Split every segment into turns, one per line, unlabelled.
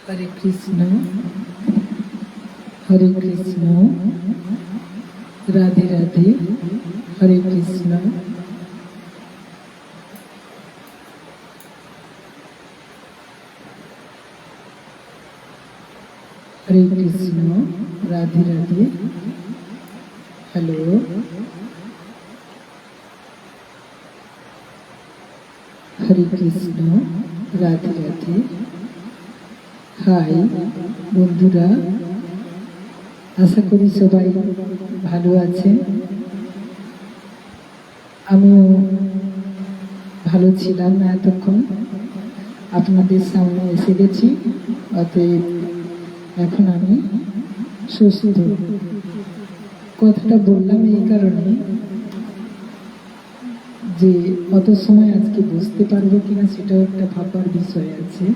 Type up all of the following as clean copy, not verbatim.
হরে কৃষ্ণ হরে কৃষ্ণ রাধে রাধে হরে কৃষ্ণ। হরে Krishna Radhe Radhe. Hello, হরে Krishna Radhe Radhe. High বন্ধুরা, আশা করি সবাই ভালো আছেন। আমিও ভালো ছিলাম না এতক্ষণ, আপনাদের সামনে এসে গেছি। অতএব এখন আমি সুস্থ। কথাটা বললাম এই কারণে যে অত সময় আজকে বুঝতে পারবো কিনা সেটাও একটা ভাববার বিষয় আছে।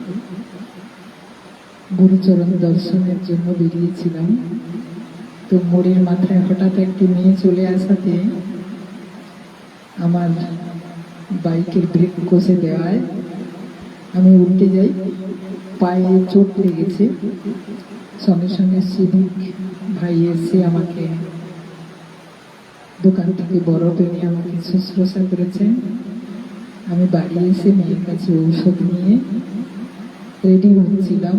গুরুচরণ দর্শনের জন্য বেরিয়েছিলাম, তো মোড়ের মাথায় হঠাৎ একটি মেয়ে চলে আসাতে আমার বাইকের ব্রেক কষে দেওয়ায় আমি উল্টে যাই, পায়ে চোট লেগেছে। সঙ্গে সঙ্গে সিভিক ভাই এসে আমাকে দোকান থেকে বরফ এনে আমাকে শুশ্রূষা করেছেন। আমি বাড়ি এসে মেয়ের কাছে ঔষধ নিয়ে রেডি হচ্ছিলাম,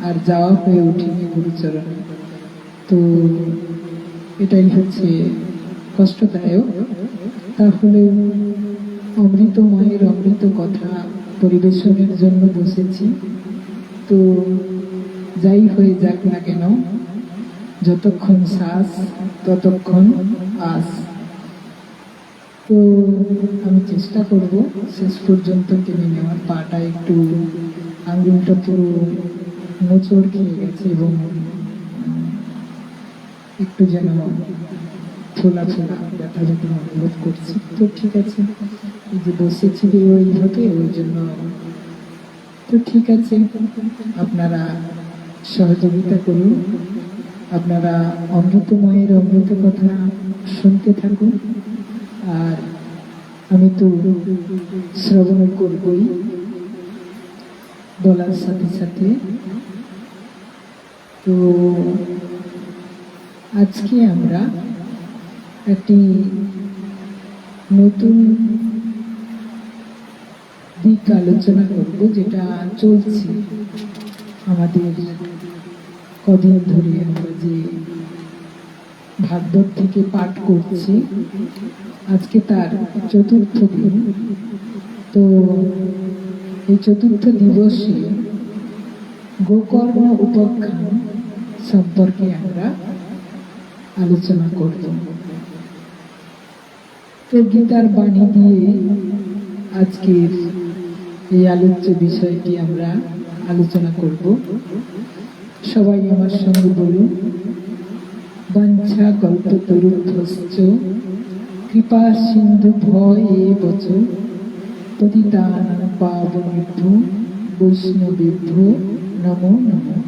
আর যাওয়া হয়ে উঠিনি গুরুচরণ। তো এটাই হচ্ছে কষ্টদায়ক। তাহলে অমৃত মায়ের অমৃত কথা পরিবেশনের জন্য বসেছি। তো যাই হয়ে যাক না কেন, যতক্ষণ শ্বাস ততক্ষণ আস। তো আমি চেষ্টা করব শেষ পর্যন্ত টেনে নেওয়ার। পাটা একটু, আঙ্গুলটা পুরো মোচড় খেয়ে গেছে এবং একটু যেন ফোলা ফোলা ব্যথা ব্যথা অনুভব করছি। তো ঠিক আছে, এই যে বসেছি ওইভাবে, ওই জন্য তো ঠিক আছে। আপনারা সহযোগিতা করুন, আপনারা অমৃতময়ের অমৃত কথা শুনতে থাকুন, আর আমি তো শ্রবণ করবই বলার সাথে সাথে। তো আজকে আমরা একটি নতুন দিক আলোচনা করব, যেটা চলছে আমাদের কদিন ধরে। আমরা যে ভাগবত থেকে পাঠ করছি, আজকে তার চতুর্থ দিন। তো এই চতুর্থ দিবসে গোকর্ণ উপাখ্যান সম্পর্কে আমরা আলোচনা করব। তো গীতার বাণী দিয়ে আজকের এই আলোচ্য বিষয়টি আমরা আলোচনা করব। সবাই আমার সঙ্গে বলুন, বাঞ্ছা কল্পতরুভ্যশ্চ কৃপা সিন্ধুভ্যেব চ পতিতানাং পাবনেভ্যো বৈষ্ণবেভ্যো নমো নমঃ।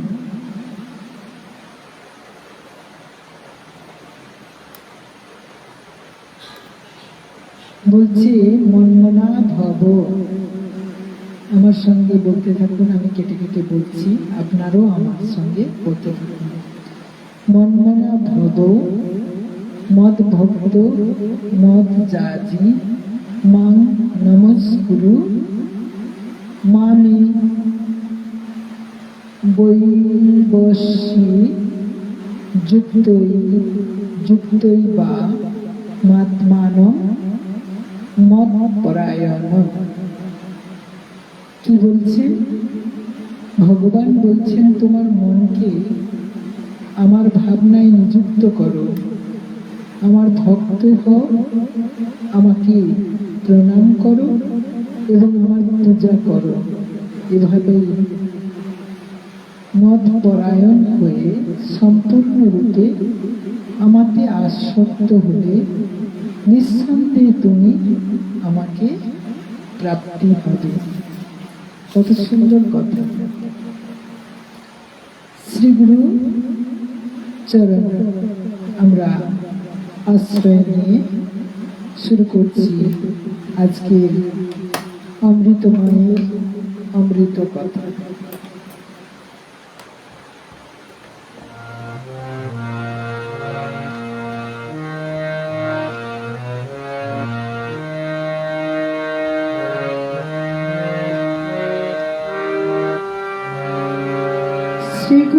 বলছি মনমনা ভব। আমার সঙ্গে বলতে থাকুন, আমি কেটে কেটে বলছি, আপনারও আমার সঙ্গে বলতে থাকুন। মনমনা ভব মদ ভক্ত মদ যাজি মাং নমস্কুরু মামি বৈবশী যুক্তই বা মাত্মানম মদ পরায়ণ। কি বলছেন ভগবান? বলছেন তোমার মনকে আমার ভাবনায় নিযুক্ত করো, আমার ভক্ত হও, আমাকে প্রণাম করো এবং আমার পূজা করো। এভাবেই মদ পরায়ণ হয়ে সম্পূর্ণরূপে আমাকে আসক্ত হলে নিঃসন্দেহে তুমি আমাকে প্রাপ্তি হবে। কত সুন্দর কথা। শ্রী গুরু চরণ আমরা আশ্রয় নিয়ে শুরু করছি আজকের অমৃতময়ের অমৃত কথা।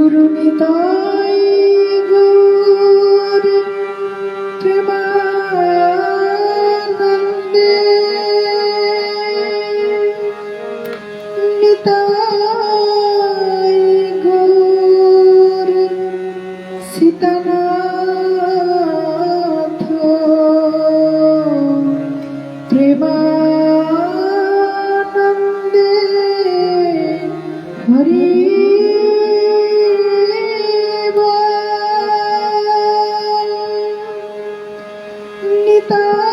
গুরু নিতাই গৌর প্রেমানন্দে নিতাই গৌর সীতানাথ প্রেমানন্দে হরি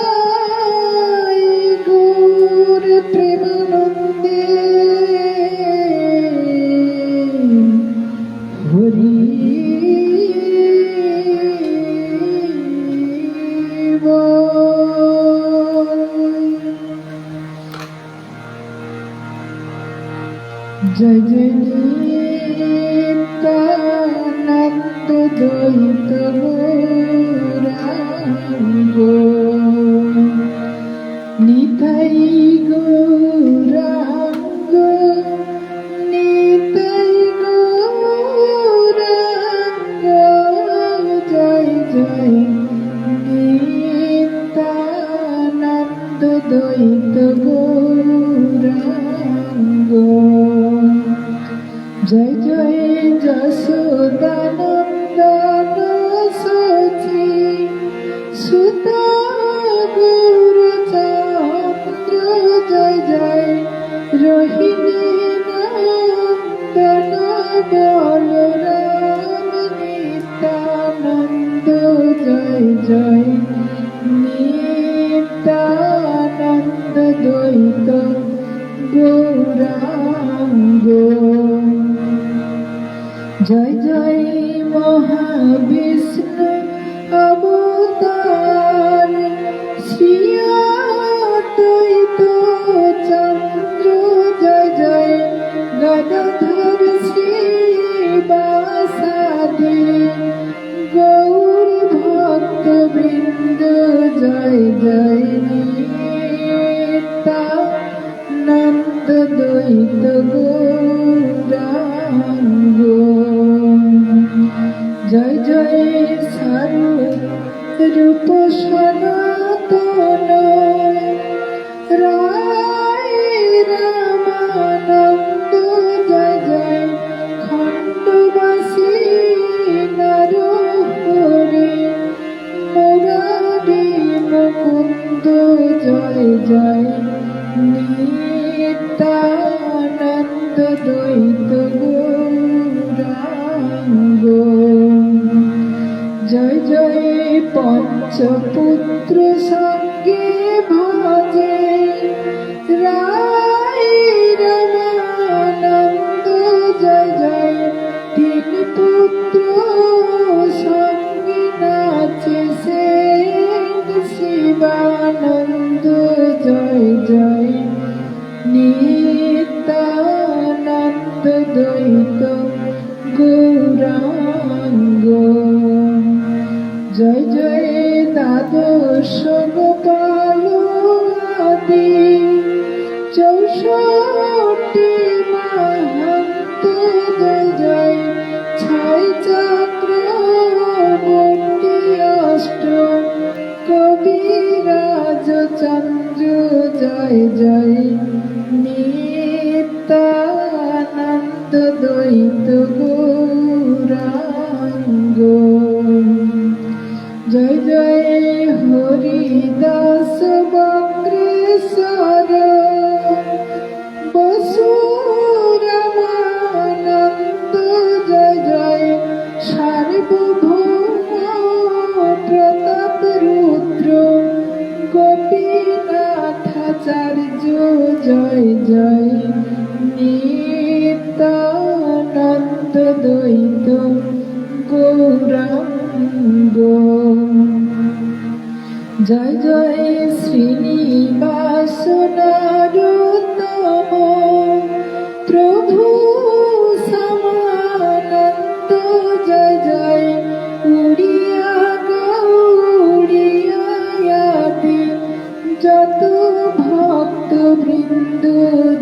নিতাই গৌর প্রেমানন্দে হরি জয় জয় নিত্যানন্দ দ্বৈত গৌরাঙ্গ নিতাই গৌরাঙ্গ নিতাই গৌরাঙ্গ জয় জয় নিত্যানন্দ দ্বৈত গৌরাঙ্গ জয় জয় যশোদানন্দন সচি সুত গৌরচন্দ্র জয় জয় রোহিণী নন্দন বলরাম নিত্যানন্দ জয় জয় নিত্যানন্দ দ্বৈত গৌরাঙ্গ জয় জয় মহাবিষ্ণু অবতার শ্রী অদ্বৈত চন্দ্র জয় জয় গদাধর শ্রীবাসাদি গৌর ভক্তবৃন্দ জয় জয় নিত্যানন্দ দ্বৈত গৌরাঙ্গ জয় জয় স্বরূপ সনাতন রায় রামানন্দ জয় জয় খণ্ডবাসী নর হরি মুরারি মুকুন্দ জয় জয় নিত্যানন্দ দ্বৈত গৌরাঙ্গ জয় জয় পঞ্চপুত্র সঙ্গে ভজে রায় রামানন্দ জয় জয় তিন পুত্র সঙ্গে নাচে সেন শিবানন্দ জয় জয় নিত্যানন্দ দ্বৈত গৌরাঙ্গ জয় জয় দ্বাদশ গোপাল আদি 64 মহন্ত জয় জয় ছয় চক্রবর্তী অষ্ট কবিরাজ চন্দ্র জয় জয় নিত্যানন্দ দ্বৈত গৌরাঙ্গ জয় জয় হরিদাস বক্রেশ্বর বসুরামানন্দ জয় জয় সার্বভৌম প্রতাপ রুদ্র গোপীনাথাচার্য জয় জয় নিত্যানন্দ দ্বৈত গৌরাঙ্গ জয় জয় শ্রীনিবাস নরোত্তম প্রভু সমানন্দ জয় জয় উড়িয়া গৌড়িয়াদি যত ভক্ত বৃন্দ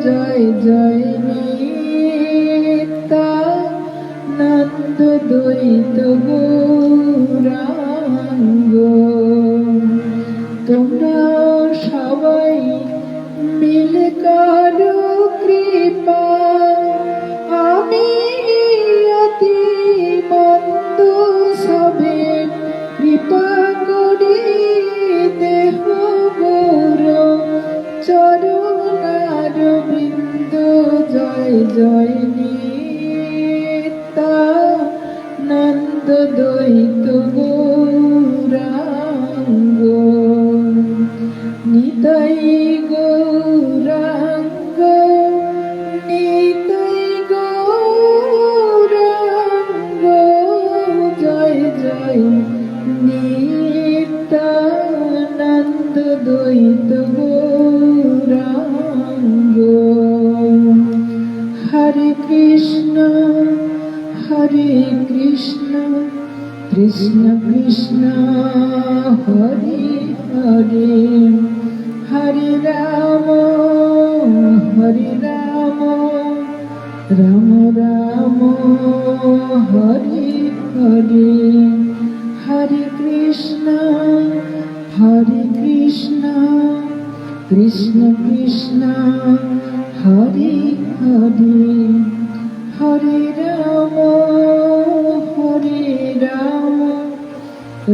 জয় জয় নিত্যানন্দ জয় নিত্যানন্দ দ্বৈত গৌরাঙ্গ নিতাই গৌরাঙ্গ নিতাই গৌরাঙ্গ জয় জয় নিত্যানন্দ দ্বৈত গৌরাঙ্গ হরে কৃষ্ণ কৃষ্ণ কৃষ্ণ হরে হরে হরে রাম রাম রাম হরে হরে হরে কৃষ্ণ কৃষ্ণ কৃষ্ণ হরে হরে হরে রাম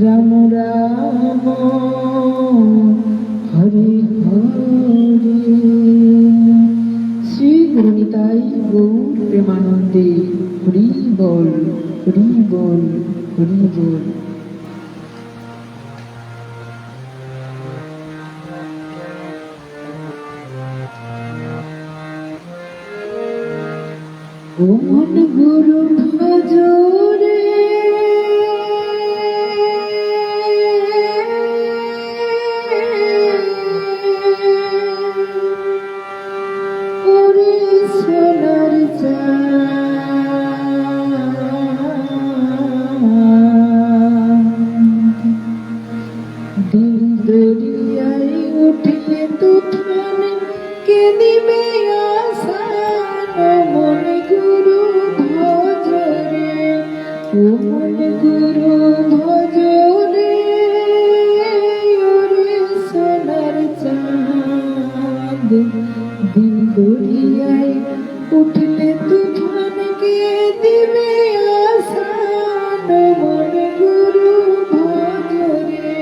রাম রাম হরে হরে। শ্রী গুরু নিতাই গৌর প্রেমানন্দে হরি বল হরি বল হরি বল। ও মন গুরু ভজরে ওরে সোনার চাঁদ দিল দরিয়ায় উঠলে তুফান কে দিবে আসান মন গুরু ভজরে ও মন গুরু ভজরে ওরে সোনার চাঁদ দিল দরিয়ায় উঠলে তুফান কে দিবে আসান মন গুরু ভজরে।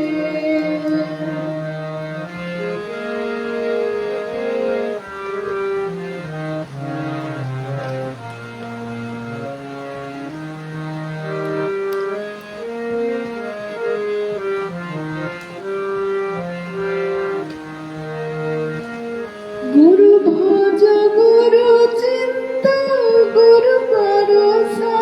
গুরু ভজ গুরু চিন্ত গুরু ভরসা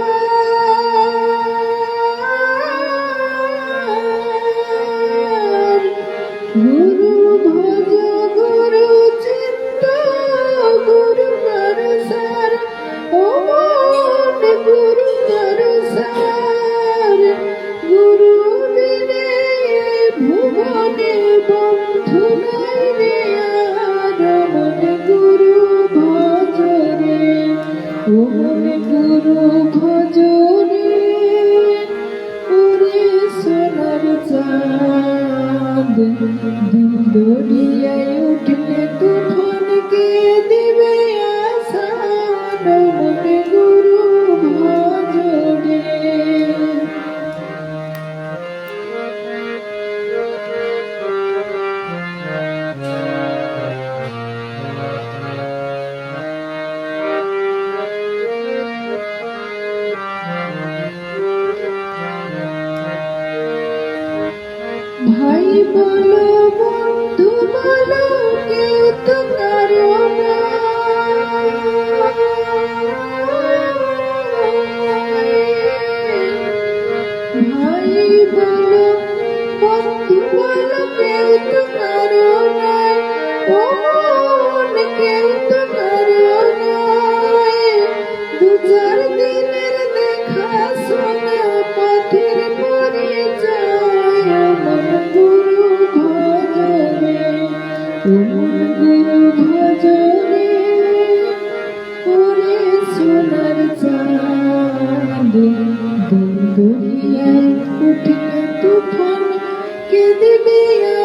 গুরু ভজ গুরু চিন্ত গুরু ভরসা ও মন গুরু ভরসা গুরু বিনে ভুবনে বন্ধু নাই রে মন গুরু ভজরে ও মন গুরু ভজরে ওরে সোনার চাঁদ দিল দরিয়ায় উঠলে তুফান কে দিবে আসান মন গুরু ভজরে। ভাই বলো বন্ধু বলো কেউ তো কারো না ভাই বলো বন্ধু বলো কেউ তো কারো না ও মন কেউ তো কারো না দু চার দিনের দেখা শোনা পথের পরিচয় মন গুরু ভজরে ও মন গুরু ভজরে ওরে সোনার চাঁদ দিল দরিয়ায় উঠলে তুফান কে দিবে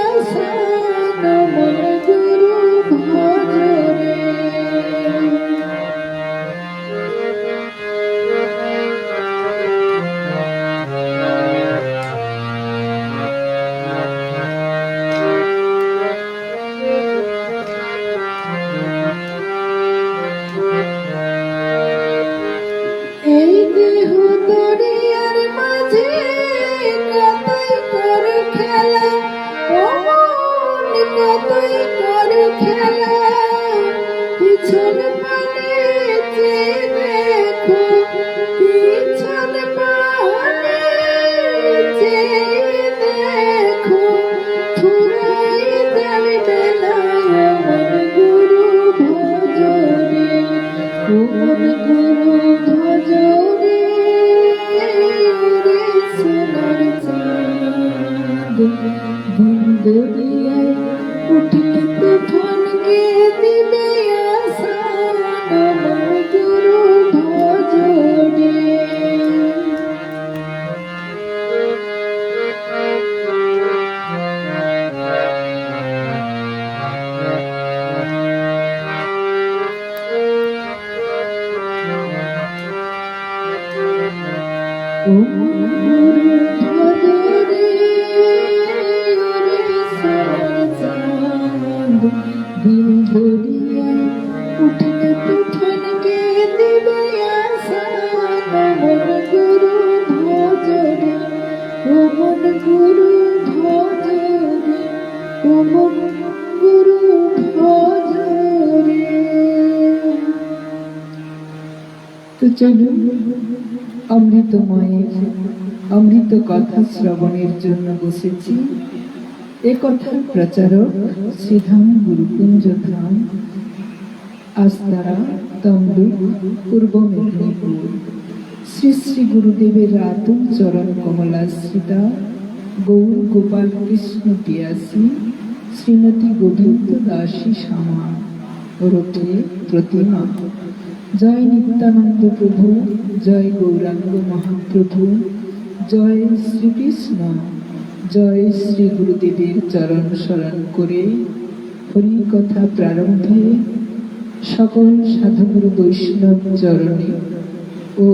আসান মন গুরু ভজরে। উঠলে তুফান গে দিবে আসান আমার গুরু ভজনে। ও গুরু ভজনে ওরে সরচাঁদ দিল ভরিয়া উঠলে তুফান গে দিবে আসান মন গুরু ভজনে। ও মন গুরু ভজনে, ও মন গুরু ভজনে। তো চলুন অমৃতময়ের অমৃত কথা শ্রবণের জন্য বসেছি। এ কথার প্রচারক শ্রীধাম গুরুকুঞ্জ ধাম, আস্তারা, তমলুক, পূর্ব মেদিনীপুর। শ্রী শ্রী গুরুদেবের আতুল চরণ কমলাশ্রিতা গৌর গোপাল কৃষ্ণ পিয়াসী শ্রীমতী গোবিন্দ দাসী শ্যামা ওরফে প্রতিমা। জয় নিত্যানন্দ প্রভু, জয় গৌরাঙ্গ মহাপ্রভু, জয় শ্রীকৃষ্ণ, জয় শ্রী গুরুদেবের চরণ শরণ করে হরি কথা প্রারম্ভে সকল সাধুগুরু বৈষ্ণব চরণে ও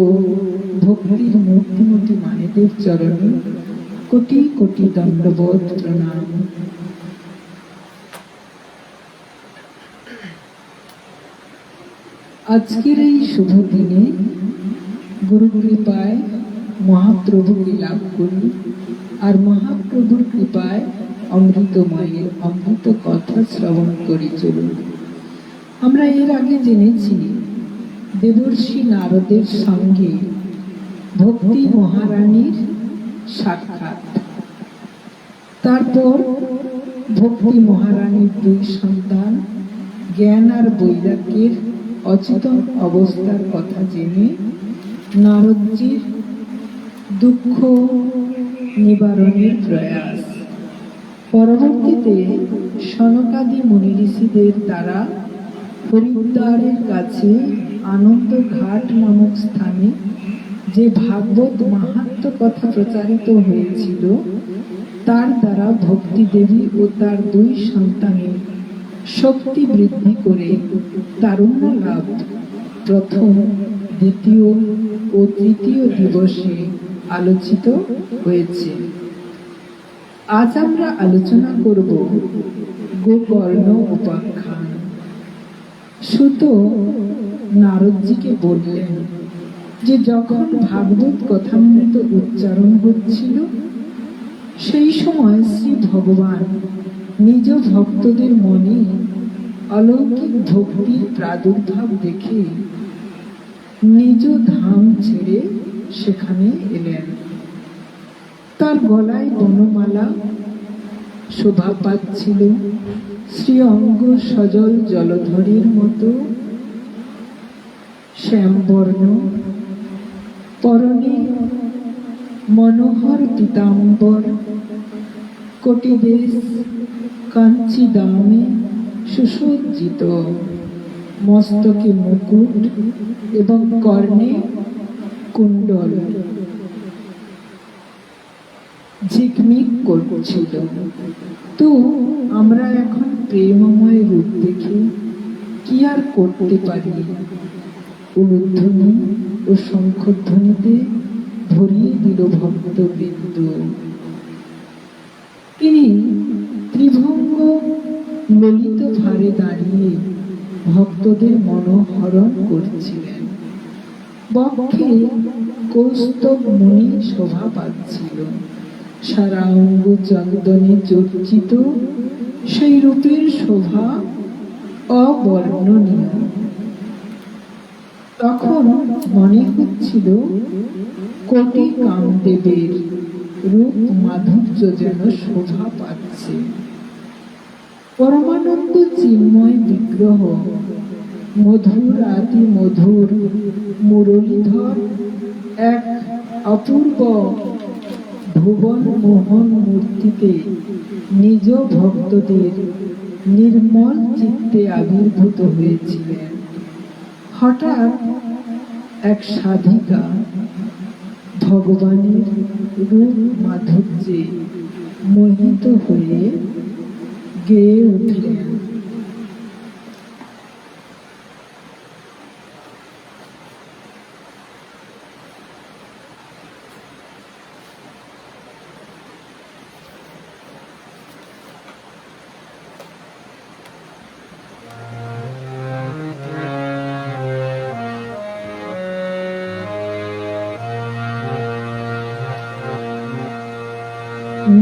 ভক্তির মূর্তিমতী মানেদের চরণে কোটি কোটি দণ্ডবোধ প্রণাম। আজকের এই শুভ দিনে গুরু কৃপায় মহাপ্রভুকে লাভ করি আর মহাপ্রভুর কৃপায় অমৃতময়ের অমৃত কথা শ্রবণ করি। চলুন, আমরা এর আগে জেনেছি দেবর্ষি নারদের সঙ্গে ভক্তি মহারানীর সাক্ষাৎ। তারপর ভক্তি মহারানীর দুই সন্তান জ্ঞান আর বৈরাগ্যের অচেতন অবস্থার কথা জেনে নারদজির দুঃখ নিবারণের প্রয়াস। পরবর্তীতে সনকাদি মুনি ঋষিদের দ্বারা হরিদ্বারের কাছে আনন্দ ঘাট নামক স্থানে যে ভাগবত মাহাত্ম্য কথা প্রচারিত হয়েছিল তার দ্বারা ভক্তি দেবী ও তার দুই সন্তানের শক্তি বৃদ্ধি করে তারুণ্য লাভ প্রথম, দ্বিতীয় ও তৃতীয় দিবসে আলোচিত হয়েছে। আজ আমরা আলোচনা করব গোকর্ণ উপাখ্যান। সুত নারদজিকে বললেন যে যখন ভাগবত কথামৃত উচ্চারণ হচ্ছিল সেই সময় শ্রী ভগবান নিজ ভক্তদের মনে অলৌকিক ভক্তির প্রাদুর্ভাব দেখে নিজ ধাম ছেড়ে সেখানে এলেন। তার গলায় বনমালা শোভা পাচ্ছিল, শ্রী অঙ্গ সজল জলধরের মতো শ্যামবর্ণ, পরনে মনোহর পীতাম্বর, কটিবেশ কাঞ্চি দামে সুসজ্জিত, মস্তকে মুকুট এবং কর্ণে কুণ্ডল ঝিকমিক করছিল। তো আমরা এখন প্রেমময় রূপ দেখে কি আর করতে পারি? উলুধ্বনি ও শঙ্খধ্বনিতে ভরিয়ে দিল ভক্তবৃন্দ। তিনি ত্রিভঙ্গ ললিত ভারে দাঁড়িয়ে ভক্তদের মনোহরণ করছিলেন। বক্ষে কৌস্তব মণি শোভা পাচ্ছিল, সারা অঙ্গ চন্দনে চর্চিত সেই রূপের শোভা অবর্ণনীয়। তখন মনে হচ্ছিল কোটি কামদেবের রূপ মাধুর্য যেন শোভা পাচ্ছে। পরমানন্দ চিন্ময় বিগ্রহ, মধুর আতি মধুর মুরলীধর এক অপূর্ব ভুবন মোহন মূর্তিতে নিজ ভক্তদের নির্মল চিত্তে আবির্ভূত হয়েছিলেন। হঠাৎ এক সাধিকা ভগবানের রূপ মাধুর্যে মোহিত হয়ে গেয়ে উঠলেন।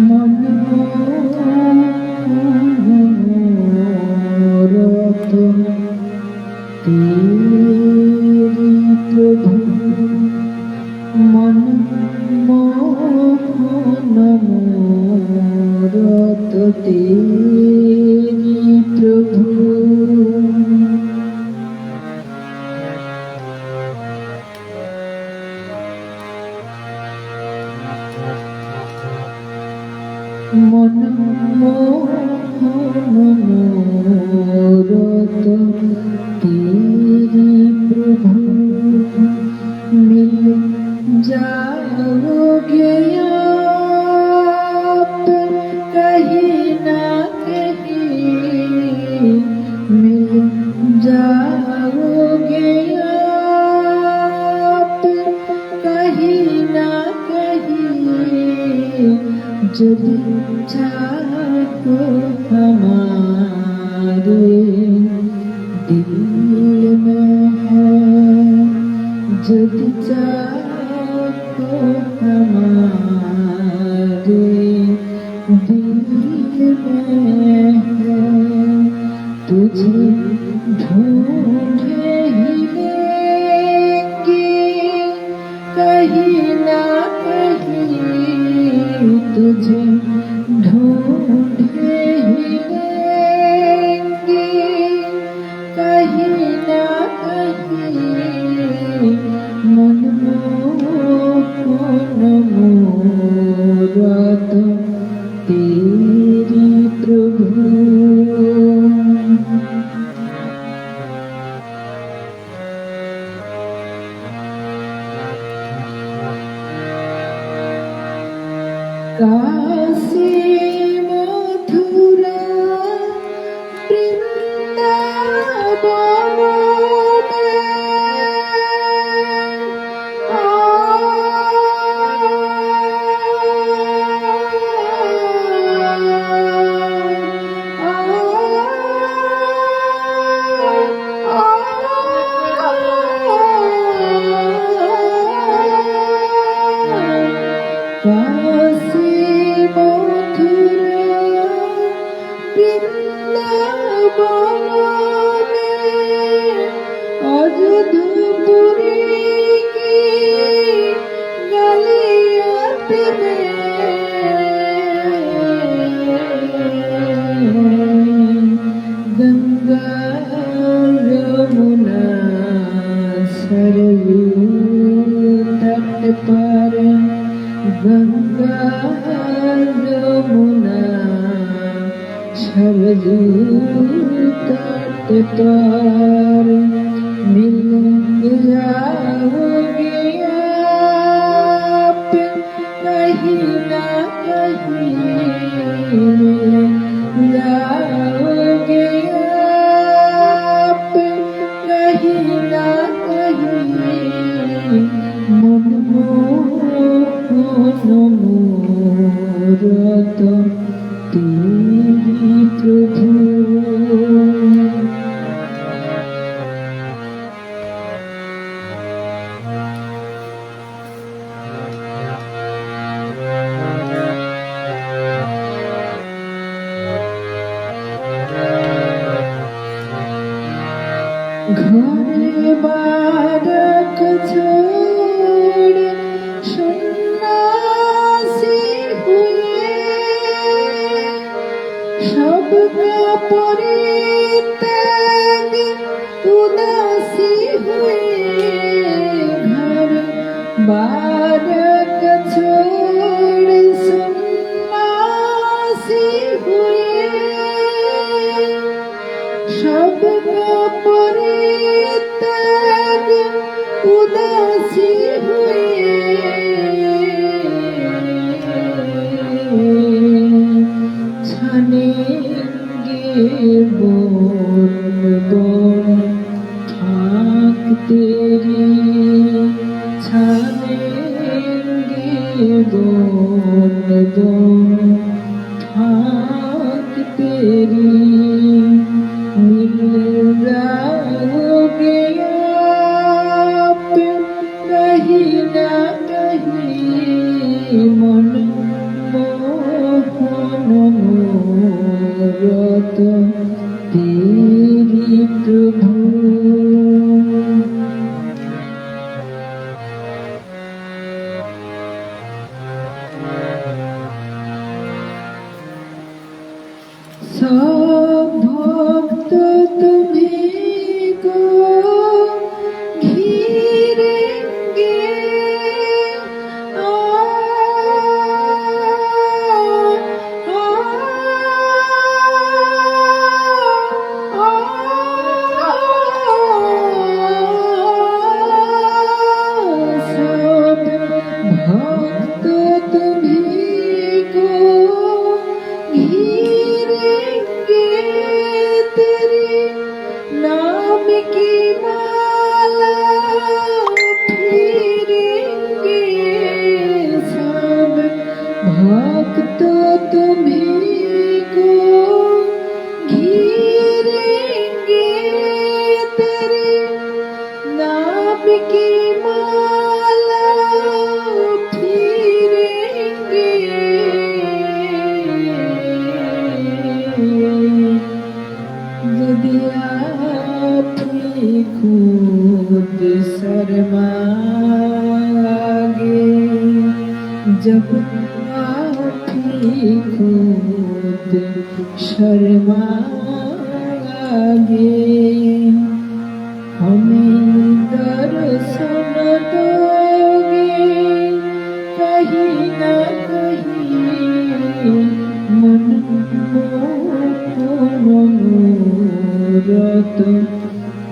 মনোরথ তেরি প্রভু মনোরথ তেরি প্রভু। মনোরথ तेरी प्रभु मिल जाओगे आप कहीं ना कहीं, मिल जाओगे आप कहीं ना कहीं, यदि चाहो हमारे दिल में है, यदि चाहो हमारे दिल में है, तुझे ढूंढे ही लेंगे कहीं ना कहीं, तुझे ढूंढे ही लेंगे कहीं ना कहीं, मनमोहन तेरी प्रभु। काशी मथुरा वृंदावन काशी मथुरा वृंदावन में अयोध्यापुरी की गलियात में, गंगा यमुना सरयू तट पर, गंगा यमुना सरयू तट पर, मिल जाओगे आप कहीं ना कहीं, मिल जाओगे आप कहीं ना कहीं, मनमोहन तेरी प्रभु। घर बारक छोड़ सन्यासी हुए, सबका परित्याग उदासी हुए, घर बारक छोड़ सन्यासी हुए, পরিত্যাগ উদাসী হয়ে ছানেঙ্গে বন বন ঠাক তেরি ছানেঙ্গে বন বন ठाक तेरी मिल जाओगे आप कहीं ना कहीं मन मोहन मोरत तेरी प्रभु। सब भक्त तुम्हीं को घेरेंगे सब भक्त तुम्हीं को तेरे नाम की माला फेरेंगे सब भक्त तुम्हीं को घेरेंगे तेरे नाम की माला फेरेंगे यदि आप ही खुद शर्मागे जब आप ही खुद शर्मागे हमें दर्शन दोगे कहीं ना कहीं मन मनोरथ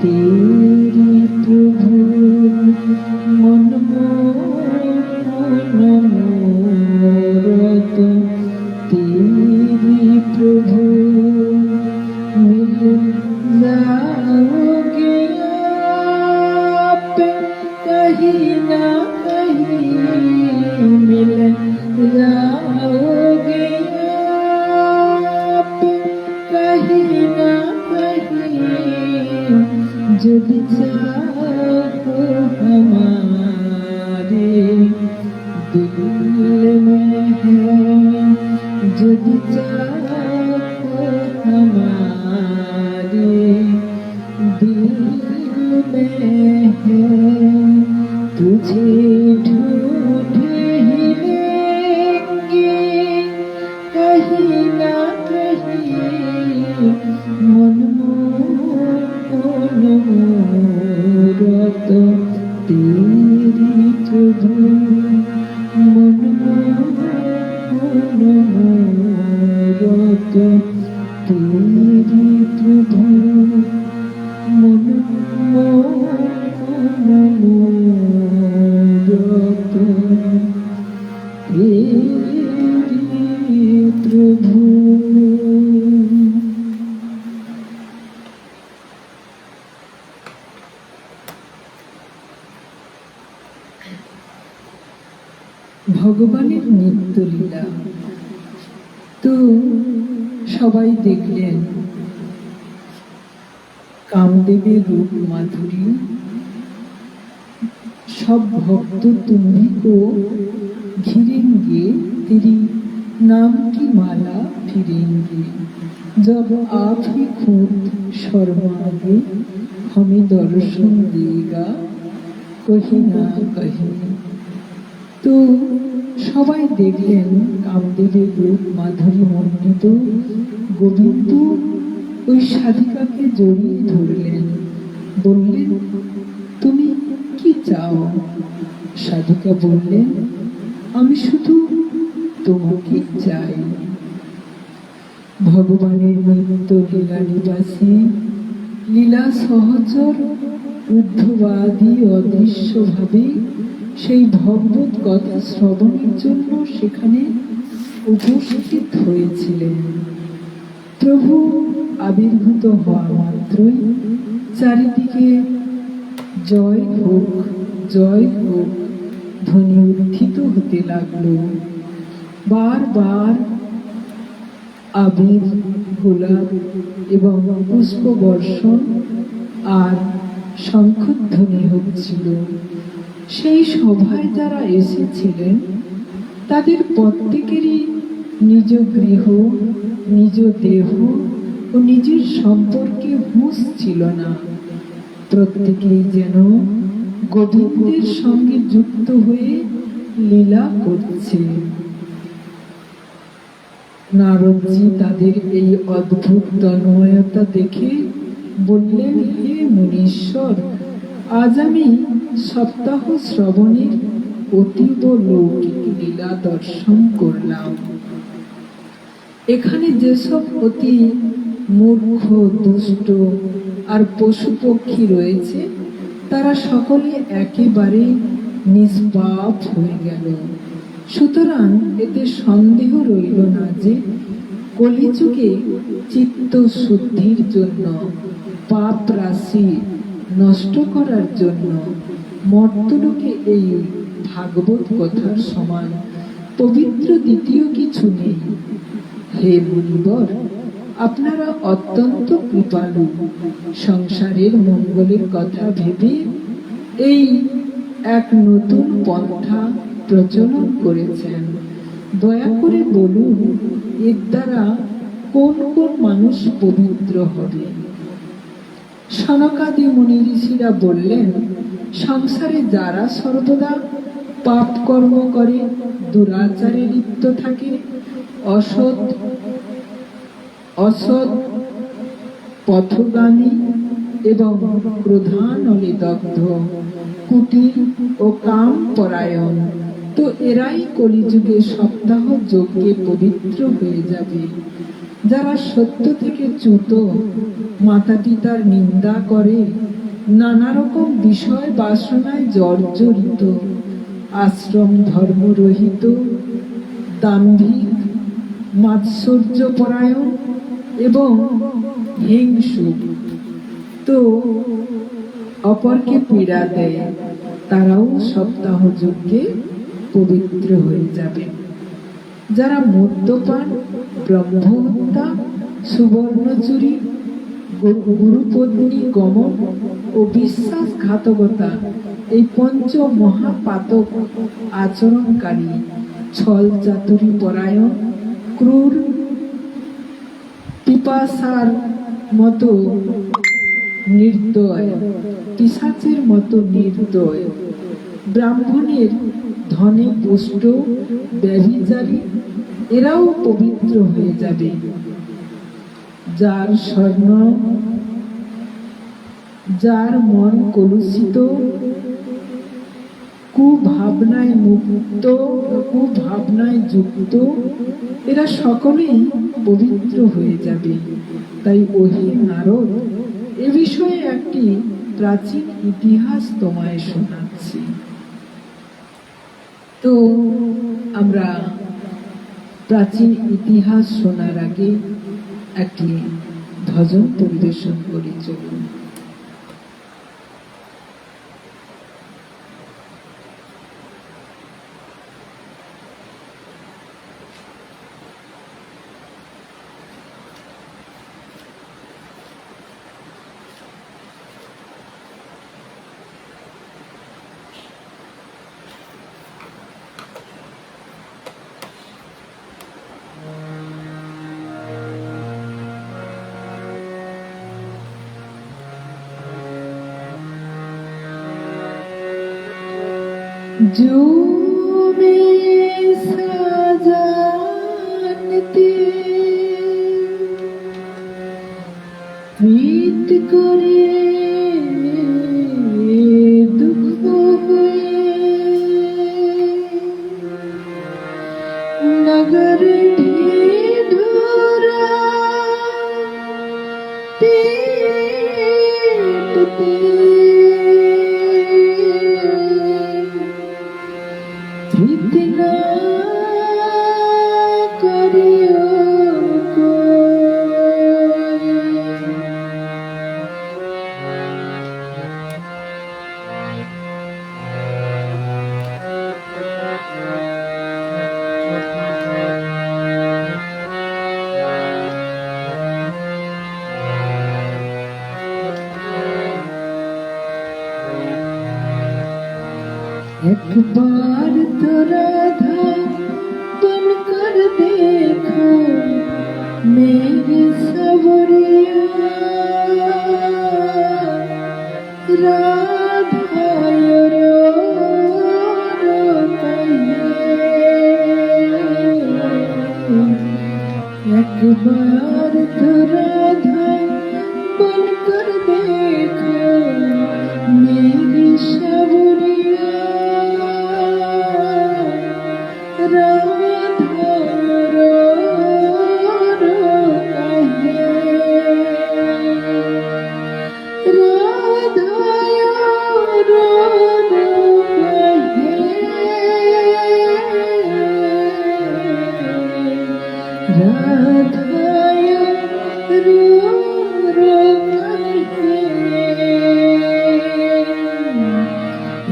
तेरी प्रभु मन मनोरथ तेरी प्रभु मिल जाओगे आप कहीं ना कहीं मिल जाओगे आप कहीं ना कहीं जब चाहो हमारे दिल में है जब चाहो हमारे दिल में है तुझे ढूंढ ही लेंगे कहीं ना कहीं मन मनोरथ तेरी प्रभु मन मनोरथ तेरी प्रभु मन मनोरथ तेरी प्रभु। ভগবানের নিত্য লীলা তো সবাই দেখলেন कामदेवेर रूप माधुरी सब भक्त तुम्ही को घिरेंगे तेरी नाम की माला फिरेंगे जब आप ही खुद शर्मागे हमें दर्शन देगा कहीं ना कहीं। तो সবাই দেখলেন কামদেবের রূপ মাধুরী মণ্ডিত গোবিন্দ ওই সাধিকাকে জড়িয়ে ধরলেন, বললেন তুমি কি চাও? সাধিকা বললেন আমি শুধু তোমাকে চাই। ভগবানের নিত্য লীলা নিবাসী লীলা সহচর ঊর্ধ্ববাদী অদৃশ্যভাবে সেই ভগবত কথা শ্রবণের জন্য সেখানে উপস্থিত হয়েছিলেন। প্রভু আবির্ভূত হওয়া মাত্রই চারিদিকে জয় হোক জয় হোক ধ্বনি উত্থিত হতে লাগলো। বারবার আবির, গোলাপ এবং পুষ্প বর্ষণ আর শঙ্খধ্বনি হচ্ছিল। সেই সভায় যারা এসেছিলেন তাদের প্রত্যেকেরই নিজ গৃহ, নিজ দেহ ও নিজের সম্পর্কে হুঁশ ছিল না। প্রত্যেকেই যেন গোবিন্দের সঙ্গে যুক্ত হয়ে লীলা করছে। নারদজি তাদের এই অদ্ভুত তন্ময়তা দেখে বললেন, হে মুনীশ্বর, আজ আমি সপ্তাহ শ্রবণের অতীব লৌকিক লীলা দর্শন করলাম। এখানে যেসব অতি মূর্খ, দুষ্ট আর পশু পক্ষী রয়েছে তারা সকলে একেবারে নিষ্পাপ হয়ে গেল। সুতরাং এতে সন্দেহ রইল না যে কলিযুগে চিত্ত শুদ্ধির জন্য, পাপ রাশি নষ্ট করার জন্য মর্তলোকে এই ভাগবত কথার সমান পবিত্র দ্বিতীয় কিছু নেই। হে মুনিবর, আপনারা অত্যন্ত কৃপালু। সংসারের মঙ্গলের কথা ভেবে এই এক নতুন পন্থা প্রচলন করেছেন। দয়া করে বলুন, এর দ্বারা কোন কোন মানুষ পবিত্র হবে? সনকাদি মুনি ঋষিরা বললেন, সংসারে যারা সর্বদা পাপ কর্ম করে, দুরাচারে লিপ্ত থাকে, অসৎ পথগামী এবং ক্রোধানলে দগ্ধ, কুটিল ও কাম পরায়ণ, তো এরাই কলিযুগে সপ্তাহ যজ্ঞে পবিত্র হয়ে যাবে। যারা সত্য থেকে চ্যুত, মাতা পিতার নিন্দা করে, নানা রকম বিষয় বাসনায় জর্জরিত, আশ্রম ধর্ম রহিত, দাম্ভিক, মাৎসর্য পরায়ণ এবং হিংসুক, তো অপরকে পীড়া দেয়, তারাও সপ্তাহ যজ্ঞে পবিত্র হয়ে যাবে। যারা মদ্যপান, ব্রহ্মহত্যা, সুবর্ণচুরি, গুরুপত্নী গমন ও বিশ্বাসঘাতকতা, এই পঞ্চ মহাপাতক আচরণকারী, ছল চাতুরী পরায়ণ, ক্রূর, পিপাসার মতো নির্দয়, পিশাচের মতো নির্দয়, ব্রাহ্মণের ধনে পুষ্ট, ব্যভিচারী, এরাও পবিত্র হয়ে যাবে। যার মন কলুষিত, কুভাবনায় মুক্ত, কুভাবনায় যুক্ত, এরা সকলেই পবিত্র হয়ে যাবে। তাই ওহে নারদ, এ বিষয়ে একটি প্রাচীন ইতিহাস তোমায় শোনাচ্ছি। তো আমরা প্রাচীন ইতিহাস শোনার আগে একটি ভজন পরিবেশন করে চলুন। जो में साजानते प्रीत करे दुख हुए नगर ढेढोरा पेट पे प्रीति ना करियो एक बार तो राधा बनकर देखो मेरी सवरिया राधा रो एक बार तो राधा बनकर देखो मेरी सवरिया राधा रो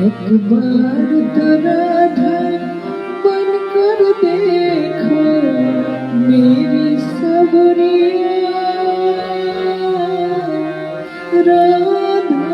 एक बार तो राधा बनकर देखो मेरी सवरिया राधा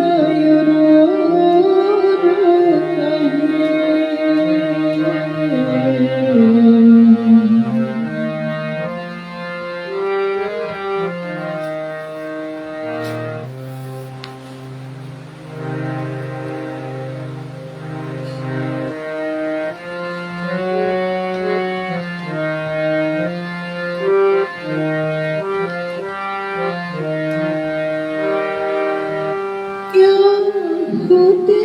होते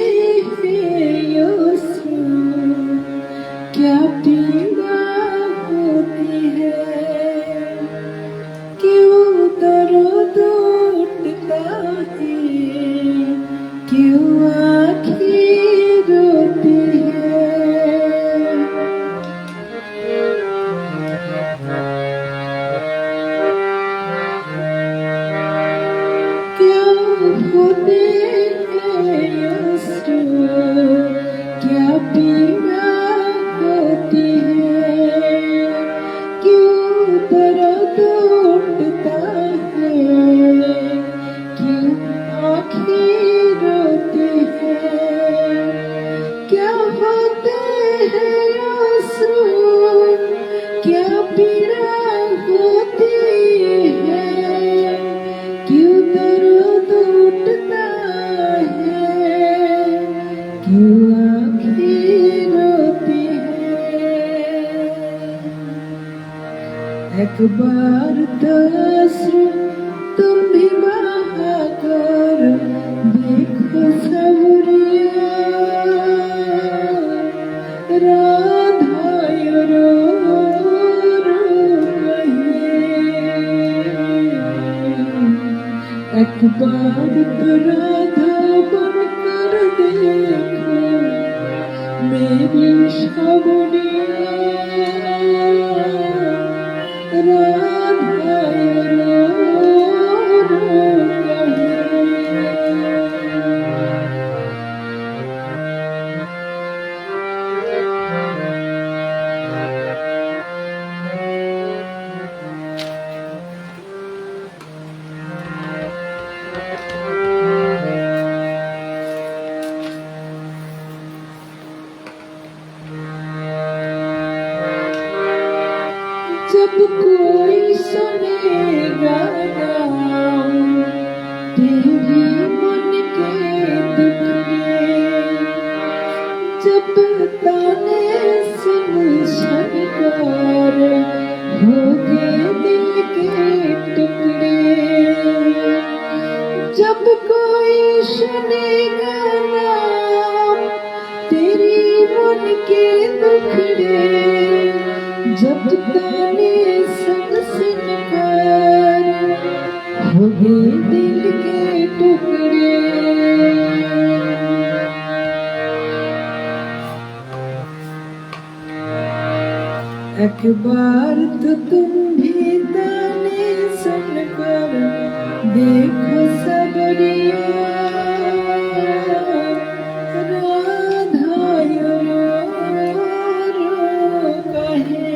हैं यीशु क्या पीड़ा होती है क्यों दर्द उठता है क्यों आँखें रोती है क्यों होते क्या पीड़ा होती है क्यों दर्द उठता है क्यों आँखें रोती है क्या होते हैं आंसू क्या पीड़ा होती है क्यों दर्द उठता क्यों आँखें रोती है एक बार तो आंसू तुम भी बहाकर देखो सवरिया राधा रो एक बार तो राधा बनकर देखो मेरी सवरिया राधा जब कोई सुनेगा नाम तेरी मन के दुखड़े जब ताने सुन शनिवार हो गए दिल के टुकड़े जब कोई सुनेगा नाम तेरी मन के दुखड़े जब ताने संग सिनकार हो गए दिल के टुकड़े। एक बार तो तुम भी ताने सुनकर देखो सबरिया, राधा रो कहे।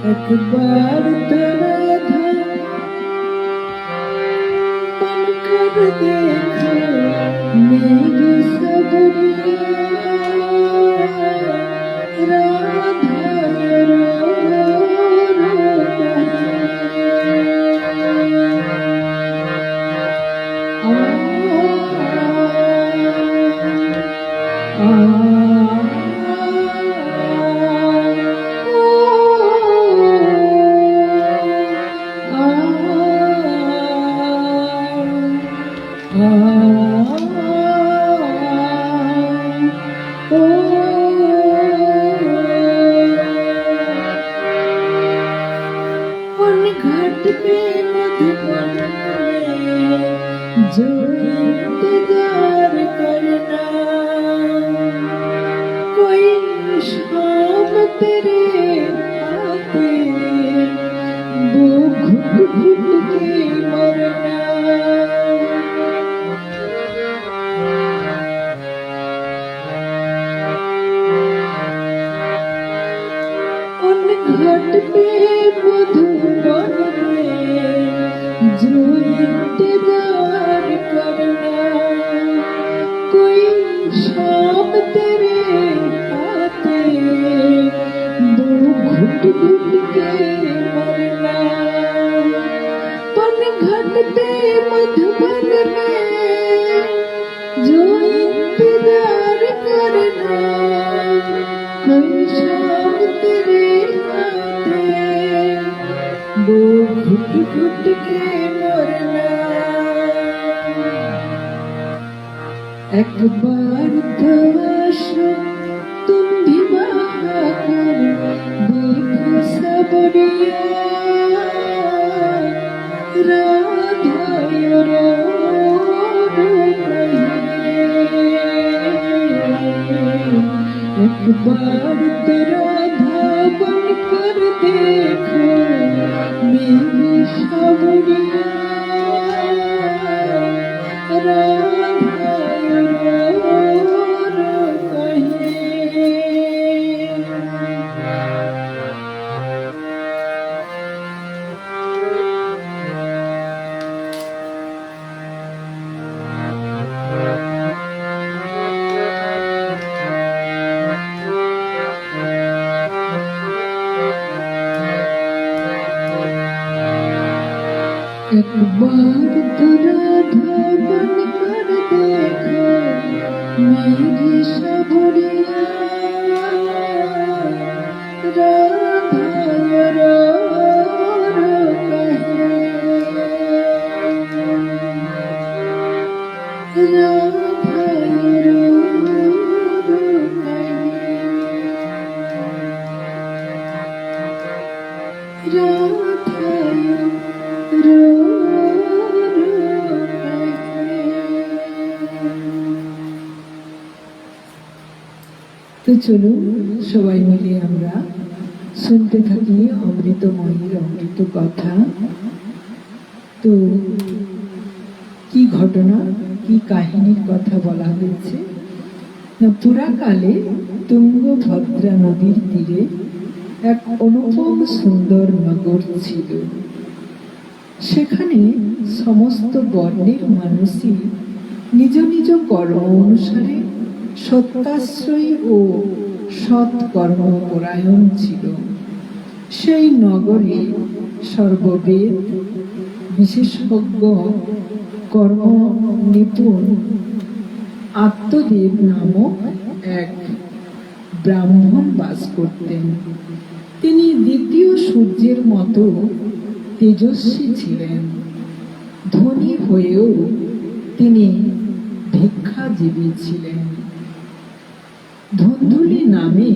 एक बार तो राधा बनकर देखो मेरी सबरिया, घाट पे मधुबन में जो इंतजार करना, कोई शाम तेरे आते वो घुट घुट के मरना। उन घाट पे मधुबन जो इंतजार करना, कोई शाम तेरे आते दो घुट घुट के मरना। पन घट पे मधुबन में जो इंतजार करना, कोई शाम तेरे आते दो घुट घुट के मरना। एक बार तो आशो तुम भी बहाकर देखो सबरिया, राधा रो कहे। एक बार तो राधा बनकर देखो मेरी सबरिया, राधा रो कहे। एक बार तो राधा बनकर देखो मेरी सबरिया, राधा रो कहे। राधा रो कहे। তো চলুন সবাই মিলে আমরা শুনতে থাকি অমৃতময়ীর অমৃত কথা। তো কি ঘটনা, কি কাহিনীর কথা বলা হয়েছে না, পুরাকালে তুঙ্গভদ্রা নদীর তীরে এক অনুপম সুন্দর নগর ছিল। সেখানে সমস্ত বর্ণের মানুষই নিজ নিজ কর্ম অনুসারে সত্যাশ্রয়ী ও সৎ কর্মপরায়ণ ছিল। সেই নগরে সর্ববেদ বিশেষজ্ঞ কর্ম নিপুণ আত্মদেব নামক এক ব্রাহ্মণ বাস করতেন। তিনি দ্বিতীয় সূর্যের মতো তেজস্বী ছিলেন। ধনী হয়েও তিনি ভিক্ষাজীবী ছিলেন। ধুন্ধুলি নামে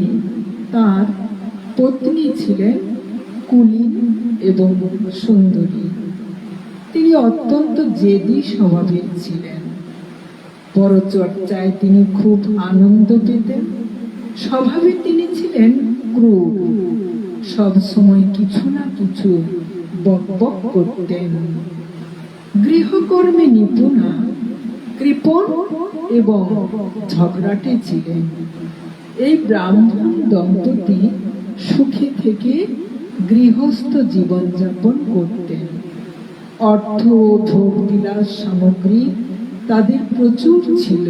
তার পত্নী ছিলেন কুলীন এবং সুন্দরী। তিনি অত্যন্ত জেদি স্বভাবের ছিলেন। পরচর্চায় তিনি খুব আনন্দ পেতেন। স্বভাবে তিনি ছিলেন ক্রূর, সব সময় কিছু না কিছু বকবক করতেন। গৃহকর্মে নিপুণা, কৃপণ এবং ঝগড়াটে ছিলেন। এই ব্রাহ্মণ দম্পতি সুখে থেকে গৃহস্থ জীবনযাপন করতেন। অর্থ ও ভোগ বিলাস সামগ্রী তাদের প্রচুর ছিল,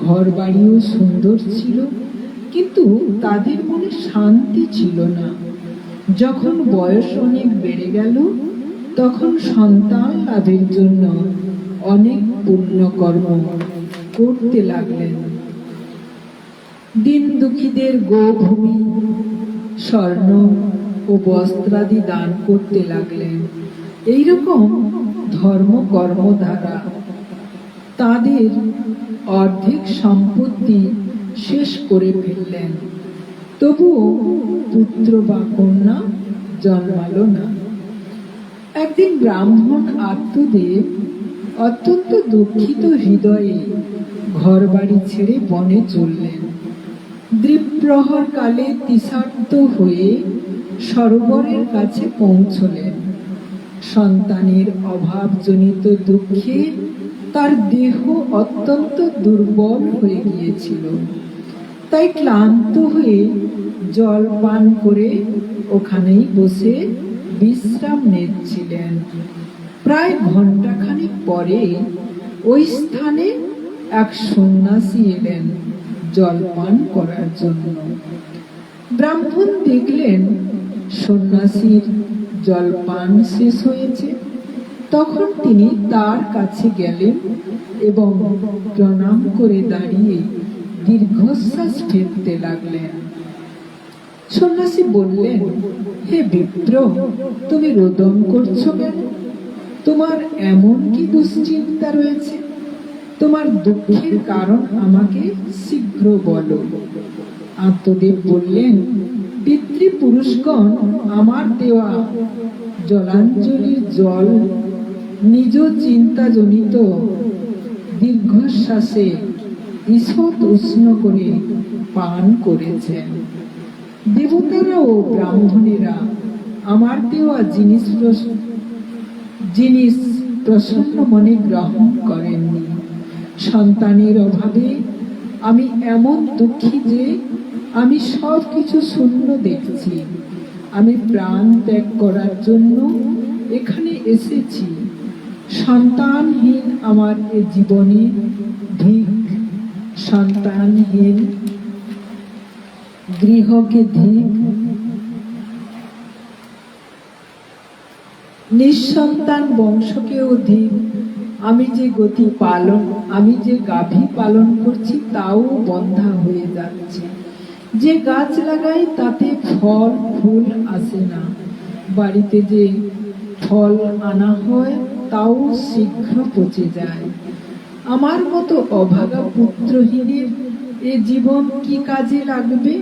ঘর বাড়িও সুন্দর ছিল, কিন্তু তাদের মনে শান্তি ছিল না। যখন বয়স অনেক বেড়ে গেল, তখন সন্তান লাভের জন্য অনেক পুণ্যকর্ম করতে লাগলেন। দিন দুঃখীদের গোভূমি, স্বর্ণ ও বস্ত্রাদি দান করতে লাগলেন। এইরকম ধর্মকর্ম দ্বারা তাদের অর্ধেক সম্পত্তি শেষ করে ফেললেন। তবুও পুত্র বা কন্যা জন্মালো না। একদিন ব্রাহ্মণ আত্মদেব অত্যন্ত দুঃখিত হৃদয়ে ঘর বাড়ি ছেড়ে বনে চললেন। দ্বিপ্রহর কালে তৃষার্ত হয়ে সরোবরের কাছে পৌঁছলেন। সন্তানের অভাবজনিত দুঃখে তার দেহ অত্যন্ত দুর্বল হয়ে গিয়েছিল। তাই ক্লান্ত হয়ে জল পান করে ওখানেই বসে বিশ্রাম নিচ্ছিলেন। প্রায় ঘণ্টাখানেক পরে ওই স্থানে এক সন্ন্যাসী এলেন জল পান করার জন্য। ব্রাহ্মণ দেখলেন সন্ন্যাসীর জল পান শেষ হয়েছে। তখন তিনি তার কাছে গেলেন এবং প্রণাম করে দাঁড়িয়ে দীর্ঘশ্বাস ফেলতে লাগলেন। সন্ন্যাসী বললেন, হে বিপ্র, তুমি রোদন করছো কেন? তোমার এমন কি দুশ্চিন্তা রয়েছে? তোমার দুঃখের কারণ আমাকে শীঘ্র বলো। আত্মদেব বললেন, পিতৃপুরুষগণ আমার দেওয়া জলাঞ্জলির জল নিজ চিন্তাজনিত দীর্ঘশ্বাসে ঈষৎ উষ্ণ করে পান করেছেন। দেবতারা ও ব্রাহ্মণেরা আমার দেওয়া জিনিস প্রসন্ন মনে গ্রহণ করেননি। সন্তানের অভাবে আমি এমন দুঃখী যে আমি সব কিছু শূন্য দেখছি। আমি প্রাণ ত্যাগ করার জন্য এখানে এসেছি। সন্তানহীন আমার এ জীবনে ধিক, সন্তানহীন গৃহকে ধিক, নিঃসন্তান বংশকেও ধিক। আমি যে গাভী পালন করছি তাও বন্ধা হয়ে যাচ্ছে। যে গাছ লাগাই তাতে ফল ফুল আসে না। বাড়িতে যে ফল আনা হয় তাও শীঘ্র পচে যায়। আমার মতো অভাগা পুত্রহীনের এ জীবন কি কাজে লাগবে?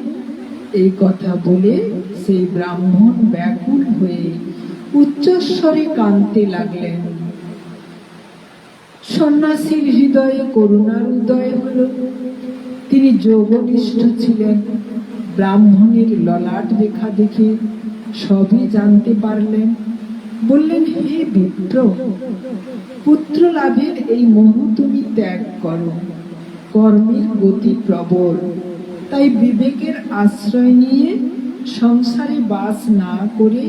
এই কথা বলে সেই ব্রাহ্মণ ব্যাকুল হয়ে উচ্চস্বরে কাঁদতে লাগলেন। সন্ন্যাসীর হৃদয়ে করুণার উদয় হল। তিনি যোগনিষ্ঠ ছিলেন। ব্রাহ্মণের ললাট রেখা দেখে সবই জানতে পারলেন। বললেন, হে বিপ্র, পুত্র লাভের এই মোহ তুমি ত্যাগ করো। কর্মের গতি প্রবল, তাই বিবেকের আশ্রয় নিয়ে সংসারে বাস না করে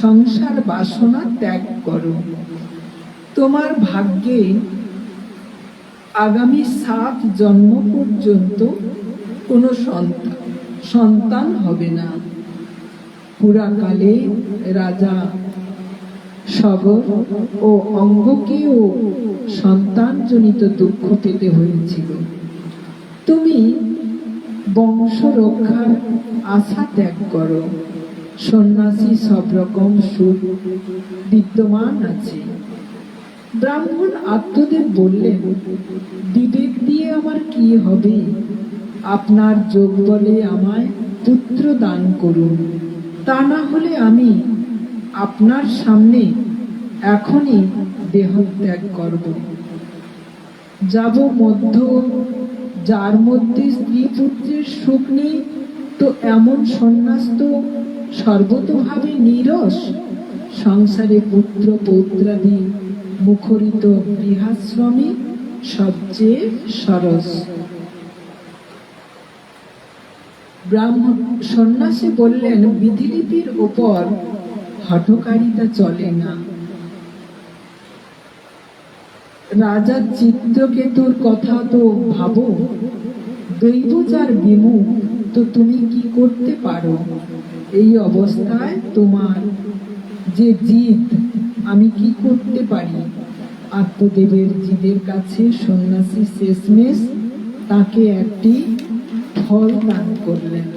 সংসার বাসনা ত্যাগ করো। তোমার ভাগ্যে আগামী 7 জন্ম পর্যন্ত কোনো সন্তান হবে না। পুরাকালে রাজা সগর ও অঙ্গকেও সন্তানজনিত দুঃখ পেতে হয়েছিল। তুমি বংশ রক্ষার আশা ত্যাগ করো। সন্ন্যাসী সব রকম সুখ বিদ্যমান আছে। ব্রাহ্মণ আত্মদেব বললেন, বিবেক দিয়ে আমার কি হবে? আপনার যোগ বলে আমায় পুত্র দান করুন। তা না হলে আমি আপনার সামনে এখনই দেহত্যাগ করব। যাব মধ্য, যার মধ্যে স্ত্রী পুত্রের সুখ নেই, তো এমন সন্ন্যাস তো সর্বতোভাবে নীরস। সংসারে পুত্র পৌত্রাদি মুখরিত গৃহাশ্রমী সবচেয়ে সরস। ব্রাহ্মণ সন্ন্যাসী বললেন, বিধিলিপির ওপর হঠকারিতা চলে না। রাজা চিত্রকেতুর কথা তো ভাবো, দৈব যার বিমুখ, তো তুমি কি করতে পারো? এই অবস্থায় তোমার যে জিদ, আমি কি করতে পারি? আত্মদেবের জিদের কাছে সন্ন্যাসী শেষমেশ তাকে একটি ফল দান করলেন।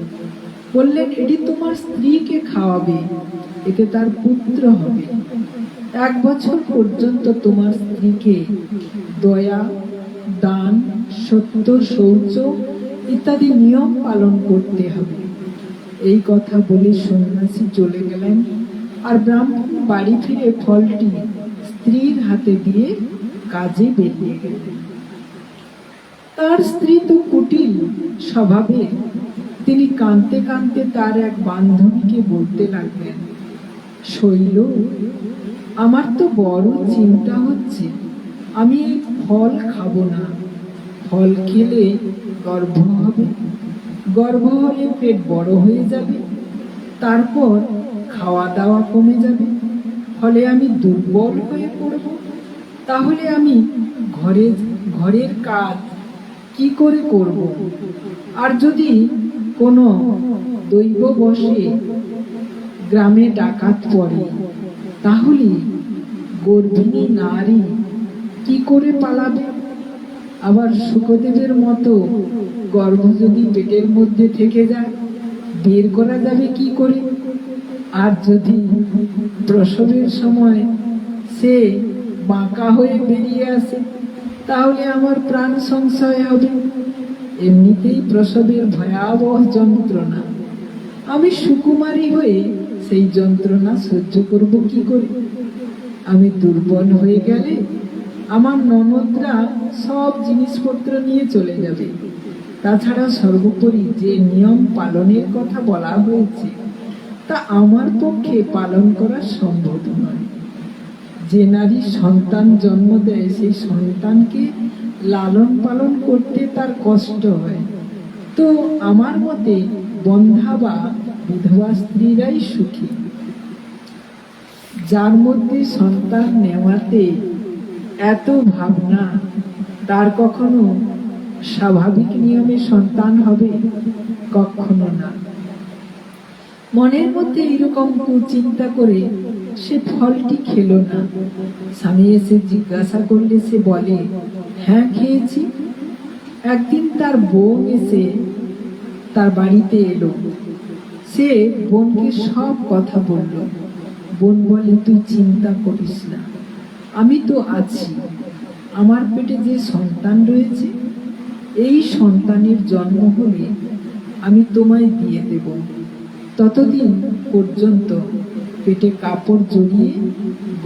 বললেন, এটি তোমার স্ত্রীকে খাওয়াবে, এতে তার পুত্র হবে। 1 বছর পর্যন্ত তোমার স্ত্রীকে দয়া, দান, সত্য, শৌচ ইত্যাদি নিয়ম পালন করতে হবে। এই কথা বলে সন্ন্যাসী চলে গেলেন। আর ব্রাহ্মণ বাড়ি ফিরে ফলটি স্ত্রীর হাতে দিয়ে কাজে বেরিয়ে গেলেন। তার স্ত্রী তো কুটিল স্বভাবে। তিনি কাঁদতে কাঁদতে তার এক বান্ধবীকে বলতে লাগলেন, শৈল, আমার তো বড় চিন্তা হচ্ছে। আমি এই ফল খাবো না। ফল খেলে গর্ভ হবে, গর্ভ হলে পেট বড় হয়ে যাবে, তারপর খাওয়া দাওয়া কমে যাবে, ফলে আমি দুর্বল হয়ে পড়ব। তাহলে আমি ঘরের কাজ কি করে করব? আর যদি কোনো দৈববশে গ্রামে ডাকাত পড়ে, তাহলে গর্ভিণী নারী কি করে পালাবে? আবার শুকদেবের মতো গর্ভ যদি পেটের মধ্যে থেকে যায়, বের করা যাবে কি করে? আর যদি প্রসবের সময় সে বাঁকা হয়ে বেরিয়ে আসে, তাহলে আমার প্রাণ সংশয় হবে। এমনিতেই প্রসবের ভয়াবহ যন্ত্রণা, আমি সুকুমারী হয়ে সেই যন্ত্রণা সহ্য করব কি করে? আমি দুর্বল হয়ে গেলে আমার ননদরা সব জিনিসপত্র নিয়ে চলে যাবে। তাছাড়া সর্বোপরি যে নিয়ম পালনের কথা বলা হয়েছে, তা আমার পক্ষে পালন করা সম্ভব নয়। যে নারী সন্তান জন্ম দেয়, সেই সন্তানকে লালন পালন করতে তার কষ্ট হয়। তো আমার মতে বন্ধা বা বিধবা স্ত্রীরাই সুখী। যার মধ্যে সন্তান নেওয়াতে এত ভাবনা, তার কখনো স্বাভাবিক নিয়মে সন্তান হবে? কখনো না। মনের মধ্যে এরকম কুচিন্তা করে সে ফলটি খেলো না। স্বামী এসে জিজ্ঞাসা করলে সে বলে, হ্যাঁ খেয়েছি। একদিন তার বোন এসে তার বাড়িতে এলো। সে বোনকে সব কথা বলল। বোন বলে, তুই চিন্তা করিস না, আমি তো আছি। আমার পেটে যে সন্তান রয়েছে, এই সন্তানের জন্ম হলে আমি তোমায় দিয়ে দেব। ততদিন পর্যন্ত পেটে কাপড় জড়িয়ে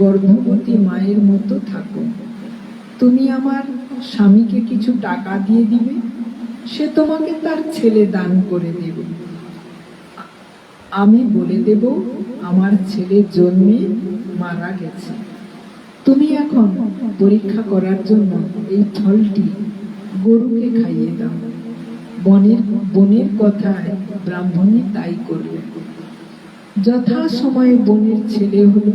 গর্ভবতী মায়ের মতো থাকো। তুমি আমার স্বামীকে কিছু টাকা দিয়ে দিবে, সে তোমাকে তার ছেলে দান করে দেবে। আমি বলে দেব, আমার ছেলে জন্মে মারা গেছে। তুমি এখন পরীক্ষা করার জন্য এই ফলটি গরুকে খাইয়ে দাও। বোনের কথায় ব্রাহ্মণী তাই করবে। যথা সময়ে বোনের ছেলে হলো।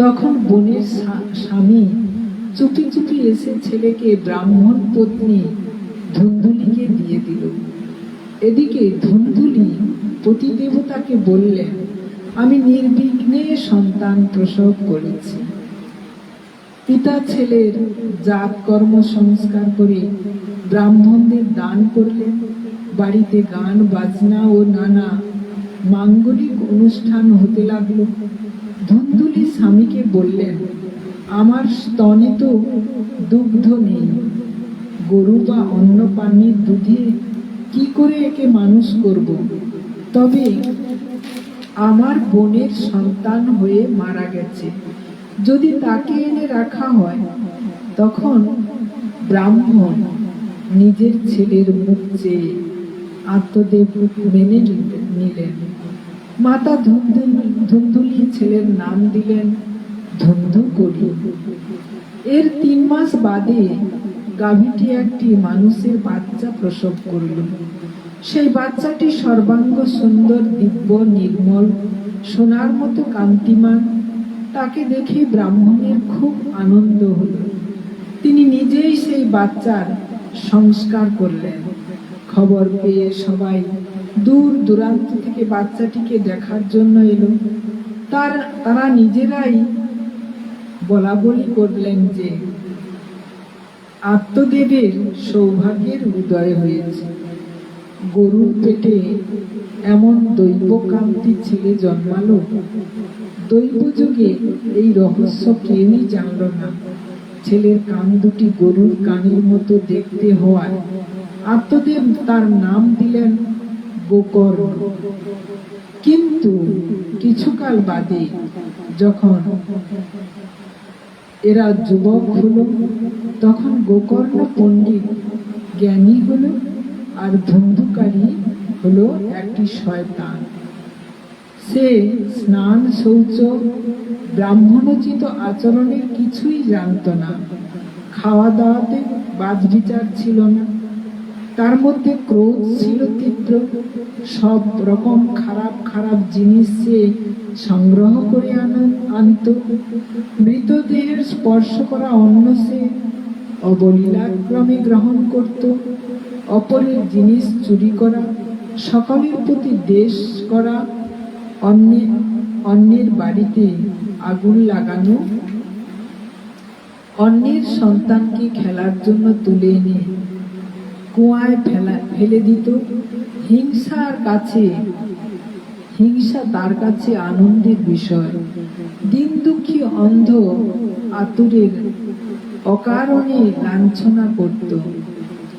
তখন বোনের স্বামী চুপি চুপি এসে ছেলেকে ব্রাহ্মণ পত্নী ধুন্ধুলিকে দিয়ে দিল। এদিকে ধুন্ধুলি পতিদেবতাকে বললেন, আমি নির্বিঘ্নে সন্তান প্রসব করেছি। পিতা ছেলের জাত কর্ম সংস্কার করে ব্রাহ্মণদের দান করলেন। বাড়িতে গান বাজনা ও নানা মাঙ্গলিক অনুষ্ঠান হতে লাগলো। ধুন্ধুলি স্বামীকে বললেন, আমার স্তনে তো দুগ্ধ নেই, গরু বা অন্য প্রাণীর দুধে কি করে একে মানুষ করব? তবে আমার বোনের সন্তান হয়ে মারা গেছে, যদি তাকে এনে রাখা হয়। তখন ব্রাহ্মণ নিজের ছেলের মুখ চেয়ে আত্মদেব মেনে নিলেন। মাতা ধুন্দুলি ছেলের নাম দিলেন ধুন্ধুকরি। এর 3 মাস বাদে গাভীটি একটি মানুষের বাচ্চা প্রসব করল। সেই বাচ্চাটি সর্বাঙ্গ সুন্দর, দিব্য, নির্মল, সোনার মতো কান্তিমান। তাকে দেখে ব্রাহ্মণের খুব আনন্দ হল। তিনি নিজেই সেই বাচ্চার সংস্কার করলেন। খবর পেয়ে সবাই দূর দূরান্ত থেকে বাচ্চাটিকে দেখার জন্য এলো। তারা নিজেরাই বলা বলি করলেন যে আত্মদেবের সৌভাগ্যের উদয় হয়েছে। গরুর পেটে এমন দৈবকান্তি ছেলে জন্মালো। দৈবযোগে এই রহস্য কেউই জানল না। ছেলের কান দুটি গরুর কানের মতো দেখতে হওয়ায় আত্মদেব তার নাম দিলেন গোকর্ণ। কিন্তু কিছুকাল বাদে যখন এরা যুবক হল, তখন গোকর্ণ পণ্ডিত জ্ঞানী হল, আর ধুন্ধুকারী হলো একটি শয়তান। সে স্নান, শৌচ, ব্রাহ্মণোচিত আচরণের কিছুই জানত না। খাওয়া দাওয়াতে বাছবিচার ছিল না। তার মধ্যে ক্রোধ ছিল তীব্র। সব রকম খারাপ খারাপ জিনিস সে সংগ্রহ করে আনত। মৃতদেহের স্পর্শ করা অন্ন সে অবলীলাক্রমে গ্রহণ করত। অপরের জিনিস চুরি করা, সকলের প্রতি দ্বেষ করা, অন্যের বাড়িতে আগুন লাগানো, অন্যের সন্তানকে খেলার জন্য তুলে এনে কুয়ায় ফেলে দিত। হিংসা তার কাছে আনন্দের বিষয়। দিন দুঃখী অন্ধ আতুরের অকারণে লাঞ্ছনা করত।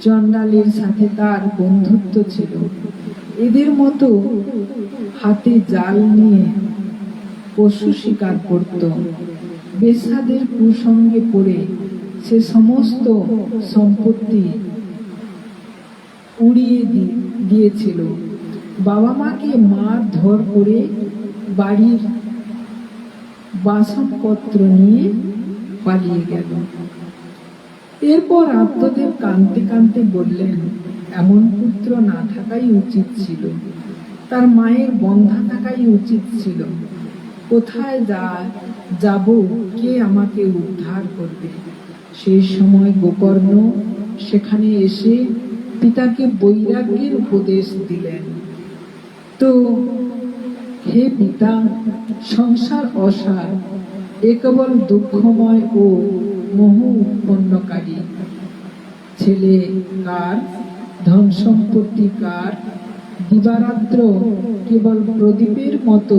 চণ্ডালের সাথে তার বন্ধুত্ব ছিল। এদের মতো হাতে জাল নিয়ে পশু শিকার করত। বেশ্যাদের কুসঙ্গে পড়ে সে সমস্ত সম্পত্তি উড়িয়ে দিয়েছিল। বাবা মাকে মারধর করে বাড়ির বাসনপত্র নিয়ে পালিয়ে গেল। এরপর আত্মদেব কাঁদতে কাঁদতে বললেন, এমন পুত্র না থাকাই উচিত ছিল। তার মায়ের বন্ধা থাকাই উচিত ছিল। কোথায় যাব, কে আমাকে উদ্ধার করবে? সেই সময় গোকর্ণ সেখানে এসে পিতাকে বৈরাগ্যের উপদেশ দিলেন। তো হে পিতা, সংসার অসার, এ কেবল দুঃখময় ও মোহ উৎপন্নকারী। ছেলে কার, ধন সম্পত্তি কার, দিবারাত্র কেবল প্রদীপের মতো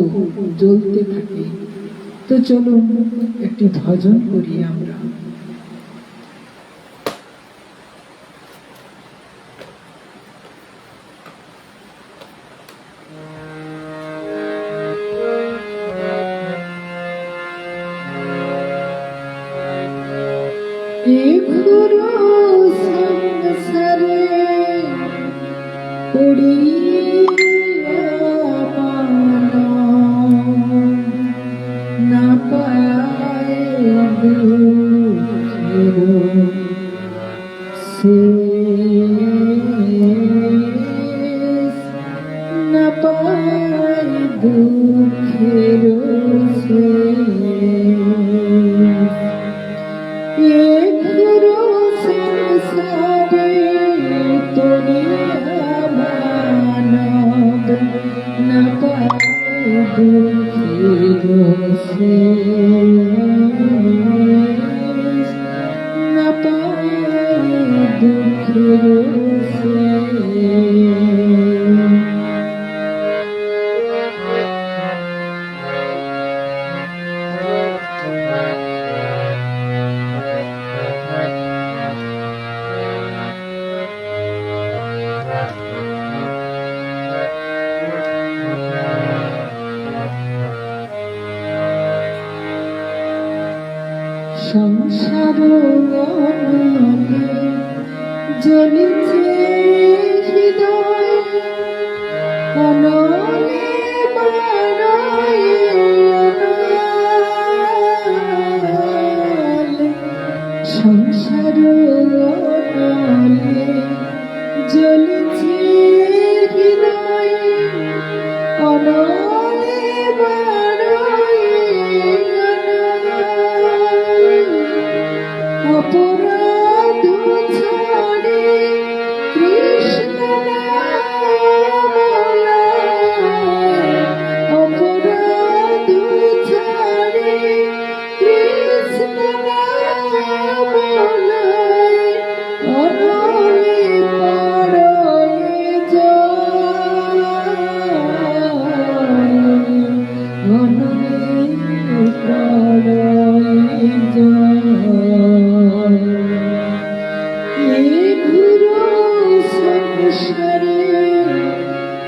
জ্বলতে থাকে। তো চলুন একটি ভজন করি আমরা। সংসার গগনে জ্বলিছে হৃদয়, অনলে বাড়ায় অনলে। সংসার গগনে জ্বলিছে হৃদয়, অনলে বাড়ায় অপরাধ ছাড়ে কৃষ্ণ নাম লয়, অপরাধ ছাড়ে কৃষ্ণ নাম লয়, অনলে পড়ে যায়, অনলে পড়ে যায়। সংসারে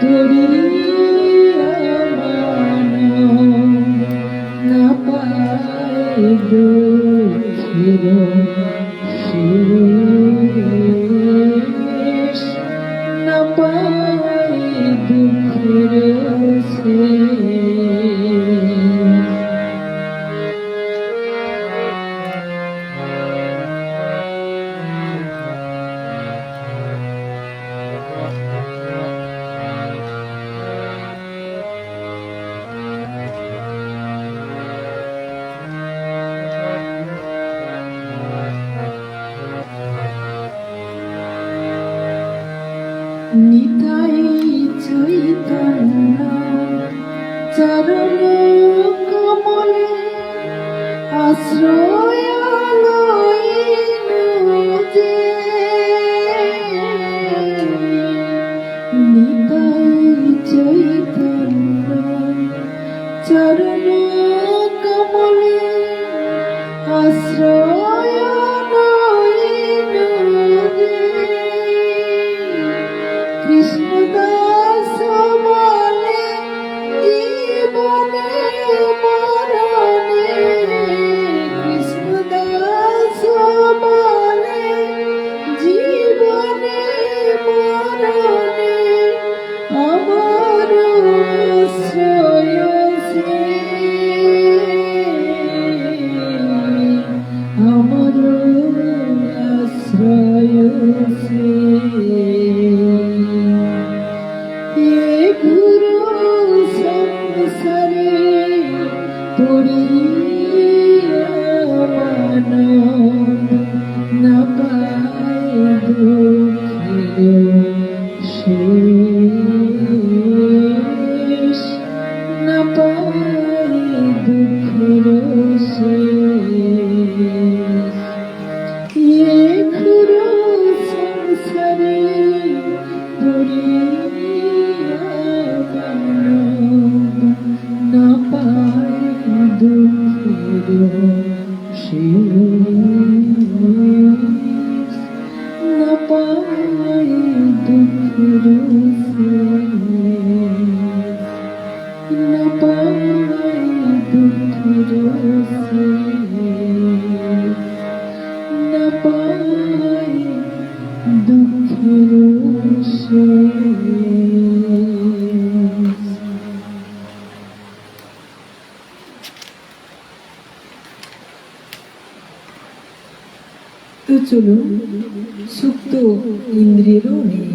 পড়িয়া মানব না পায় দুঃখের শেষ, না পায় দুঃখের শেষ। নিতাই চৈতন্য চরণ কমলে আশ্রয় লইনু যে, নিতাই চৈতন্য চরণ কমলে আশ্রয় লইনু যে। কৃষ্ণদাস বলে জীবনে মরণে, কৃষ্ণদাস বলে জীবনে মরণে আমার আশ্রয় সে, আমার আশ্রয় সে। গুরু সংসারে পড়িয়া মানব না পায় দুঃখের শেষ, না পায় দুঃখের শেষ। গুরু সংসারে পড়িয়া না পায় দুঃখের শেষ, না পায় দুঃখের শেষ, না পায় দুঃখের শেষ, না পায় দুঃখের শেষ। তো চলুন, সুপ্ত ইন্দ্রেরও নেই,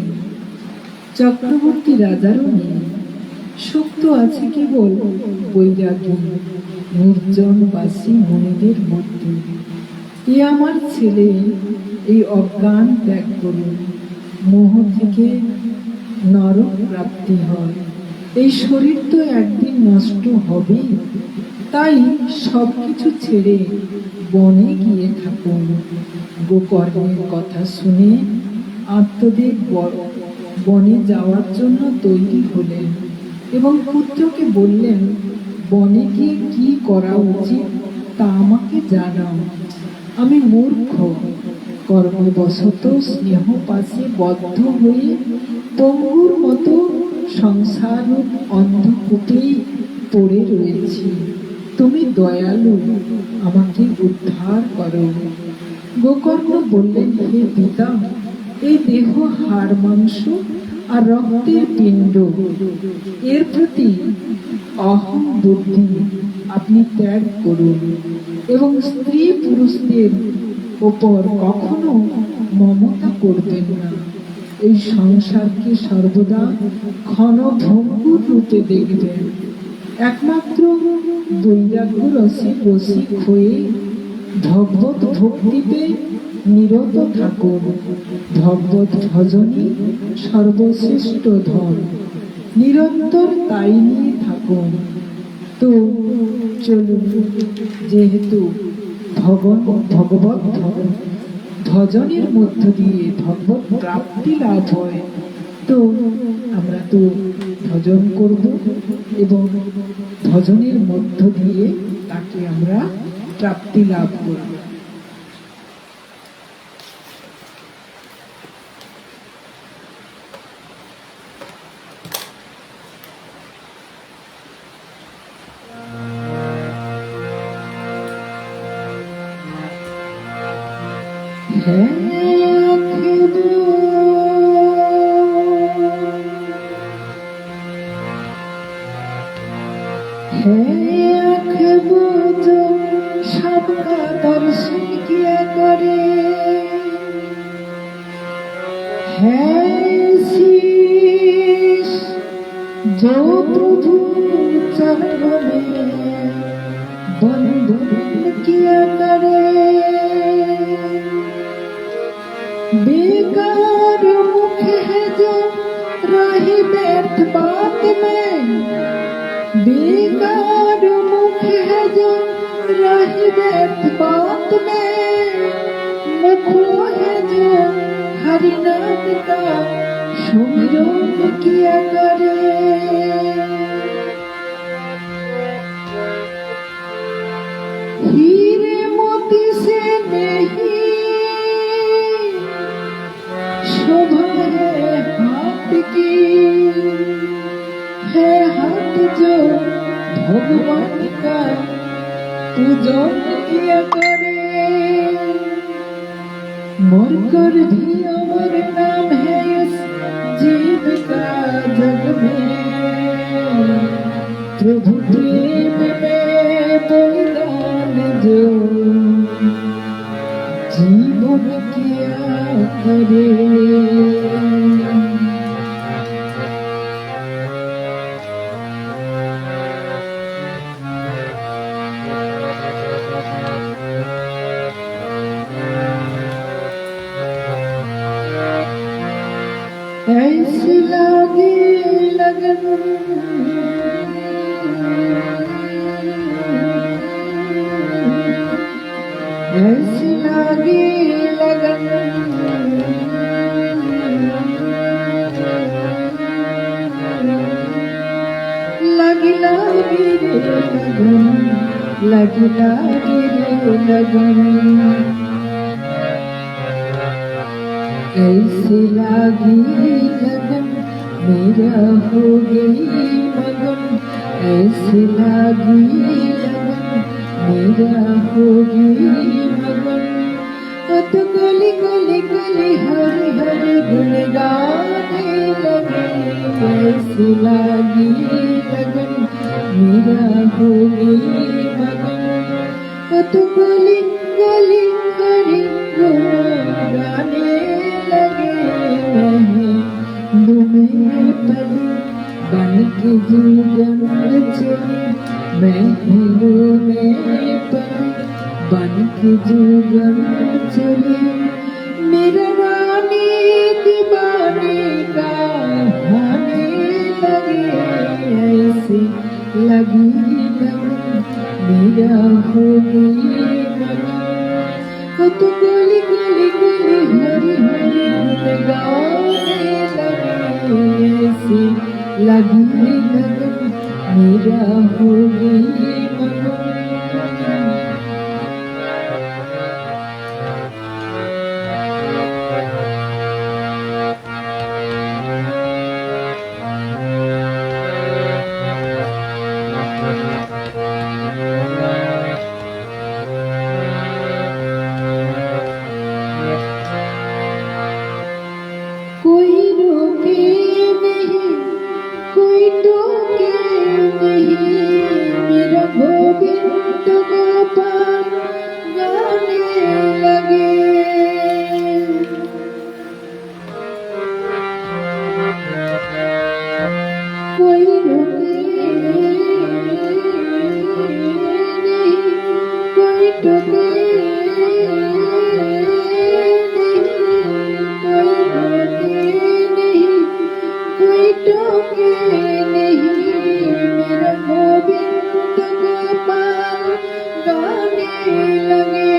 চক্রবর্তী রাজারও নেই, সুপ্ত আছে কেবল বৈরাগী নির্জনবাসী মনিদের মধ্যে। এ আমার ছেলে, এই অজ্ঞান ত্যাগ করুন, মোহ থেকে নরক প্রাপ্তি হয়। এই শরীর তো একদিন নষ্ট হবেই, তাই সবকিছু ছেড়ে বনে গিয়ে থাকুন। গোকর্ণের কথা শুনে আত্মদেব বনে যাওয়ার জন্য তৈরি হলেন এবং পুত্রকে বললেন, বনে গিয়ে কি করা উচিত তা আমাকে জানাও। আমি মূর্খ, কর্মবশত স্নেহ পাশে বদ্ধ হয়ে পঙ্গুর মতো সংসার অন্ধকূপেই পড়ে রয়েছি। তুমি দয়ালু, আমাকে উদ্ধার করো। গোকর্ণ বললেন, হে পিতা, এই দেহ হাড় মাংস আর রক্তের পিণ্ড, এর প্রতি অহং বুদ্ধি আপনি ত্যাগ করুন এবং স্ত্রী পুরুষদের ওপর কখনো মমতা করবেন না। এই সংসারকে সর্বদা ক্ষণভঙ্গুর রূপে দেখবেন। একমাত্র বৈরাগ্য রসে রসিক হয়ে ভগবত ভক্তিতে নিরত থাকুন। ভগবত ভজনই সর্বশ্রেষ্ঠ ধন, নিরন্তর তাই নিয়ে থাকুন। তো চলুন, যেহেতু ভগবত ভজনের মধ্য দিয়ে ভগবত প্রাপ্তি লাভ হয়, তো আমরা তো ভজন করব এবং ভজনের মধ্য দিয়ে তাকে আমরা প্রাপ্তি লাভ করব। सबका दर्शन किया करे, है शीश जो प्रभु चरणों में बंधन किया करे। बेकार मुख है जो रही व्यर्थ बात में, बेकार मुख है जो रही व्यर्थ बात में, मुखो है जो हरि नाम का सुमिरन किया करे। हीरे मोती से नहीं शोभा है हाथ की, है हाथ जो भगवान का पूजन किया करे। मरकर भी अमर नाम है इस जीव का जग में, प्रभु प्रेम में बलिदान जो जीवन किया करे। ऐसी लगी लगन, ऐसी लगी लगन, लगी लगी रे लगन, लगी लगी रे लगन। ऐसे लागी लगन मेरा हो गई मगन, ऐसे लागी लगन मेरा हो गई मगन। तो गली गली गली हरे हरे गुण गाने लगे, ऐसे लागी लगन मेरा हो गई मगन। तो गली गली हरे गुण गाने बन के जीवन चली, महलों में पली बन के जीवन चली। मेरा रानी दीवाने का हाने लगे, ऐसे लगी लगन मेरा हो गई मगन। तो गली गली गली हरी हरी गाने लगे, ऐसे लगी लगन मेरा हो गई मगन। टके कोई टोके नहीं मेरा गोविंद गोपाल गाने लगे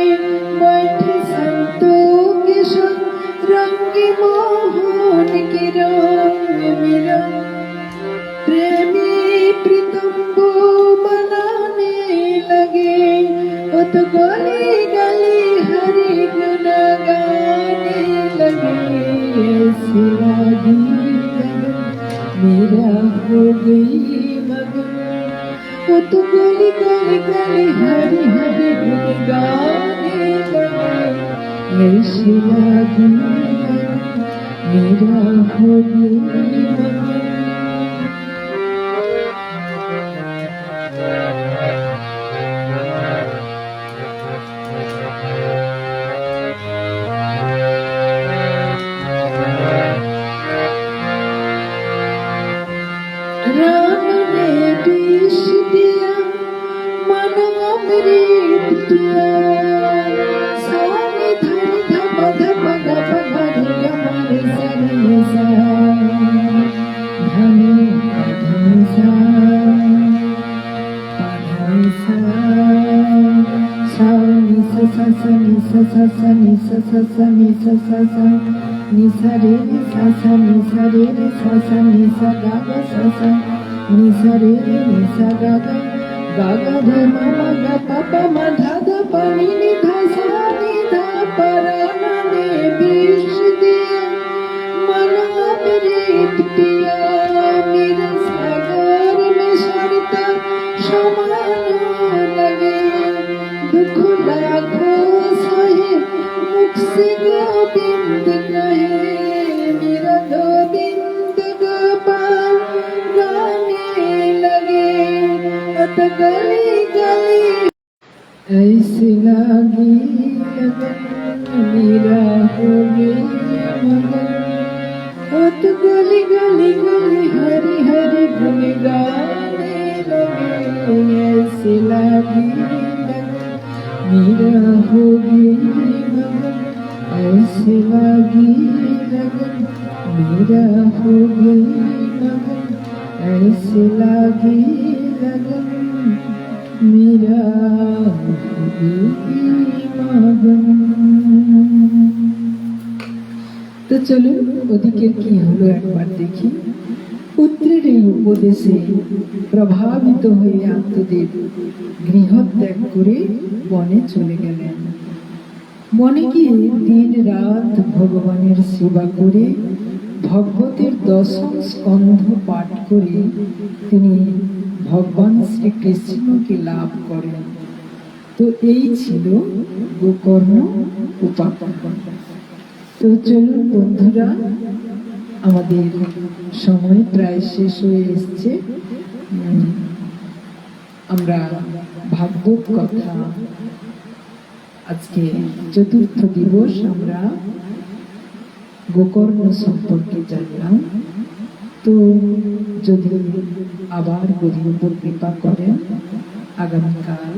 बैठे संतों के संग रंगी मोहन के रंग मेरा प्रेमी प्रीतम को मनाने लगे वो तो गली गली हरि गुण गाने लगे ऐसी लागी मेरा हो गई मगन वो तो गली गली गली हरि हरि गुण गाने लगे ऐसी लागी मेरा हो गई मगन। राम ने विष दिया मन अमृत दिया स्वामी धन धम धम धम धरि हमारे सरे सा धनी धनी सा धनी सा सा नि सा सा सा नि सा सा सा नि सा सा सा नि सा सा सा नि सा रे सा सा नि सा रे सा सा नि सा गा गा सा सा नि सा रे सा गा गा ध म म ग प प म ध ध प नि नि ध सा नि ध प र न ने विष दिया मन अमृत पिया मेरा सागर में सरिता समान लगे दुख लाखों सहे मुख से गोविंद कहे मेरा गोविंद गोपाल गाने लगे अत गली गली ऐसी लागी लगन मेरा हो गई मगन अत गली गली गली हरि हरि गुण गाने लगे ऐसी लागी लगन मेरा हो गई मगन ऐसी लागी लगन मेरा हो गई मगन ऐसी लागी लगन मेरा हो गई मगन। তো চলুন ওদিকে কি হলো একবার দেখি। পুত্রের এই উপদেশে প্রভাবিত হয়ে আত্মদেব গৃহত্যাগ করে বনে চলে গেলেন। বনে গিয়ে দিন রাত ভগবানের সেবা করে ভগবতের দশম স্কন্ধ পাঠ করে তিনি ভগবান শ্রীকৃষ্ণকে লাভ করেন। তো এই ছিল গোকর্ণ উপাখ্যান। তো চলুন বন্ধুরা, আমাদের সময় প্রায় শেষ হয়ে এসছে। আমরা ভাগবত কথা, আজকে চতুর্থ দিবস, আমরা গোকর্ণ সম্পর্কে জানলাম। তো যদি আবার গরিব উপর কৃপা করেন, আগামীকাল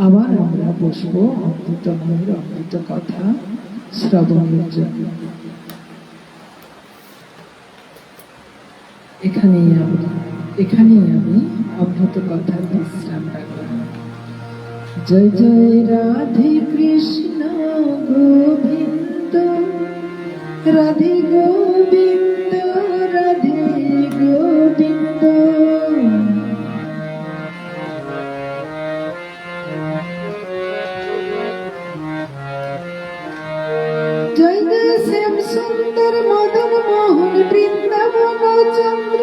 আবার আমরা বসবো অমৃতময়ের অমৃত কথা শ্রবণের জন্য। এখানেই আমি অমৃত কথার বিশ্রাম রাখলাম। জয় জয় রাধে কৃষ্ণ গোবিন্দ, রাধে গোবিন্দ, রাধে গোবিন্দ। জয় জয় শ্যাম সুন্দর মদন মোহন বৃন্দাবন চন্দ্র,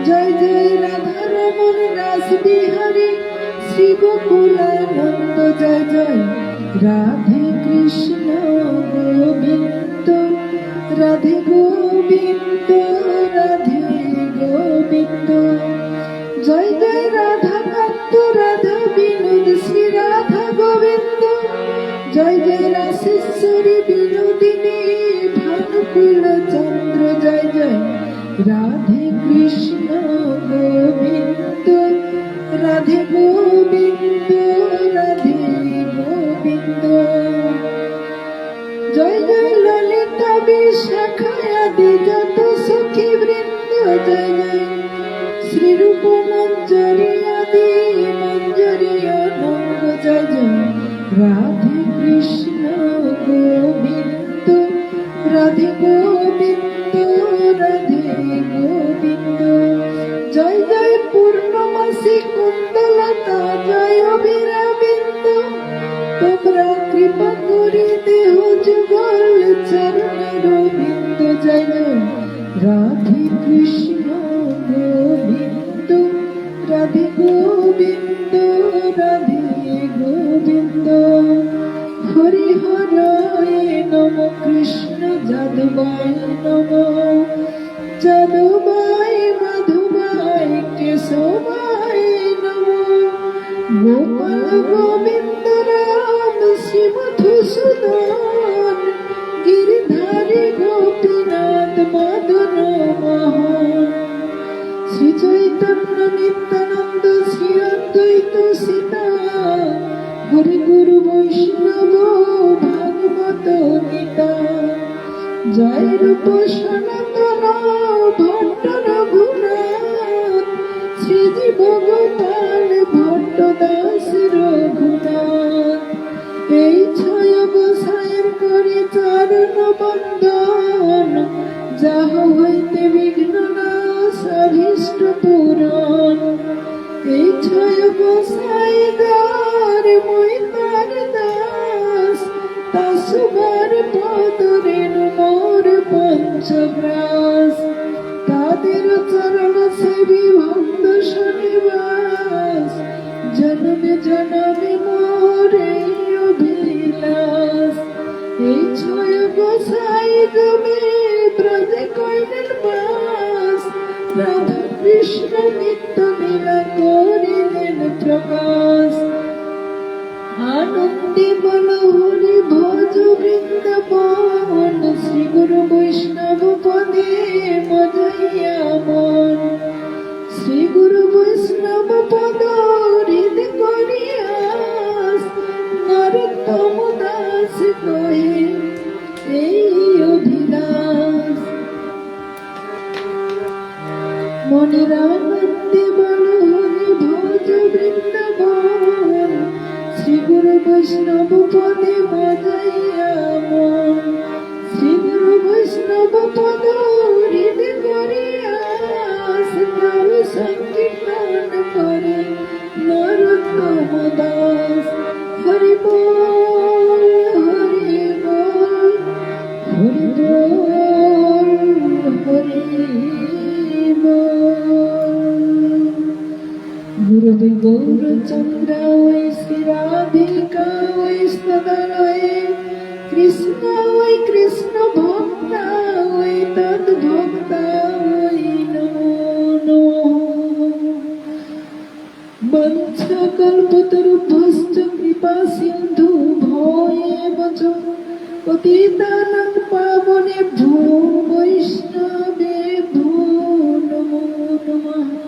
জয় জয় রাধা রমন রাস বিহারী শ্রী গোকুলানন্দ। জয় জয় রাধে কৃষ্ণ গোবিন্দ, রাধে গোবিন্দ, রাধে গোবিন্দ। জয় জয় রাধা কান্ত রাধা বিনোদ শ্রী রাধা গোবিন্দ। জয় জয় রাসেশ্বরী বিনোদিনী ভানুকুল চন্দ্র। জয় জয় রাধে কৃষ্ণ গোবিন্দ, রাধে গোবিন্দ, রাধে জয় জয় শ্রীরূপ মঞ্জরি আদি মঞ্জরি অনঙ্গ জয় জয় রাধে কৃষ্ণ গোবিন্দ রাধে গোবিন্দ রাধে গোবিন্দ জয় জয় পূর্ণমাসী কুন্দলতা জয় অভিরাবিন্দ তোমরা কৃপা করে দেহ যুগল চরণের বিন্দ জয় জয় রাধে কৃষ্ণ গোবিন্দ রাধে গোবিন্দ রাধে গোবিন্দ হরি হরায় নম কৃষ্ণ যাদবায় নম যাদবায় মাধবায় কেশবায় নম গোপাল গোবিন্দ রাম শ্রী মধুসূদন গিরিধারী গোপীনাথ মদন মোহন শ্রী চৈতন্য নিত্যানন্দ শ্রী অদ্বৈত সীতা হরি গুরু বৈষ্ণব ভাগবত গীতা জয় রূপ সনাতন ভট্ট রঘুনাথ শ্রীজীব গোপাল ভট্ট দাস রঘুনাথ এই ছয় বসায়ের করে চরণ বন্দন যাহা হইতে বিঘ্ন নাশ অভীষ্ট পূরণ এই ছয় বসাই দ্বার মই তার দাস তাসুবার পদরেণু মোর পঞ্চগ্রাস তাদের চরণ সেবী ভক্ত শনিবাস জনমে জনমে মোর এই অভিলাষ এই ছয় বসাই জমে ব্রজে কইলেন বাস রাধা কৃষ্ণ নিত্য লীলা করিলেন প্রকাশ আনন্দে বল হরি ভজ বৃন্দাবন শ্রী গুরু বৈষ্ণব পদে মজাইয়া মন শ্রী গুরু বৈষ্ণব পদ হৃদ করিয়াস নরোত্তম দাস কহে এই অভিলাষ মনের আনন্দে বল হরি ভজ বৃন্দাবন শ্রী গুরু বৈষ্ণব পদে মজাইয়া মন শ্রী গুরু বৈষ্ণব পদ হৃদ করিয়াস নাম সংকীর্তন করে নরোত্তম দাস হরি বল হরি বল হরি বল হরি গুরুদেব গৌরচন্দ্রায় শ্রী রাধিকায় সদায় কৃষ্ণায় কৃষ্ণ ভক্তায় তদ ভক্তায় নমো নমঃ বঞ্চকল্পতরুভ্যশ্চ কৃপা সিন্ধু ভয়েব চ পতিতানাং পাবনেভ্যো বৈষ্ণবেভ্যো নমো নমঃ।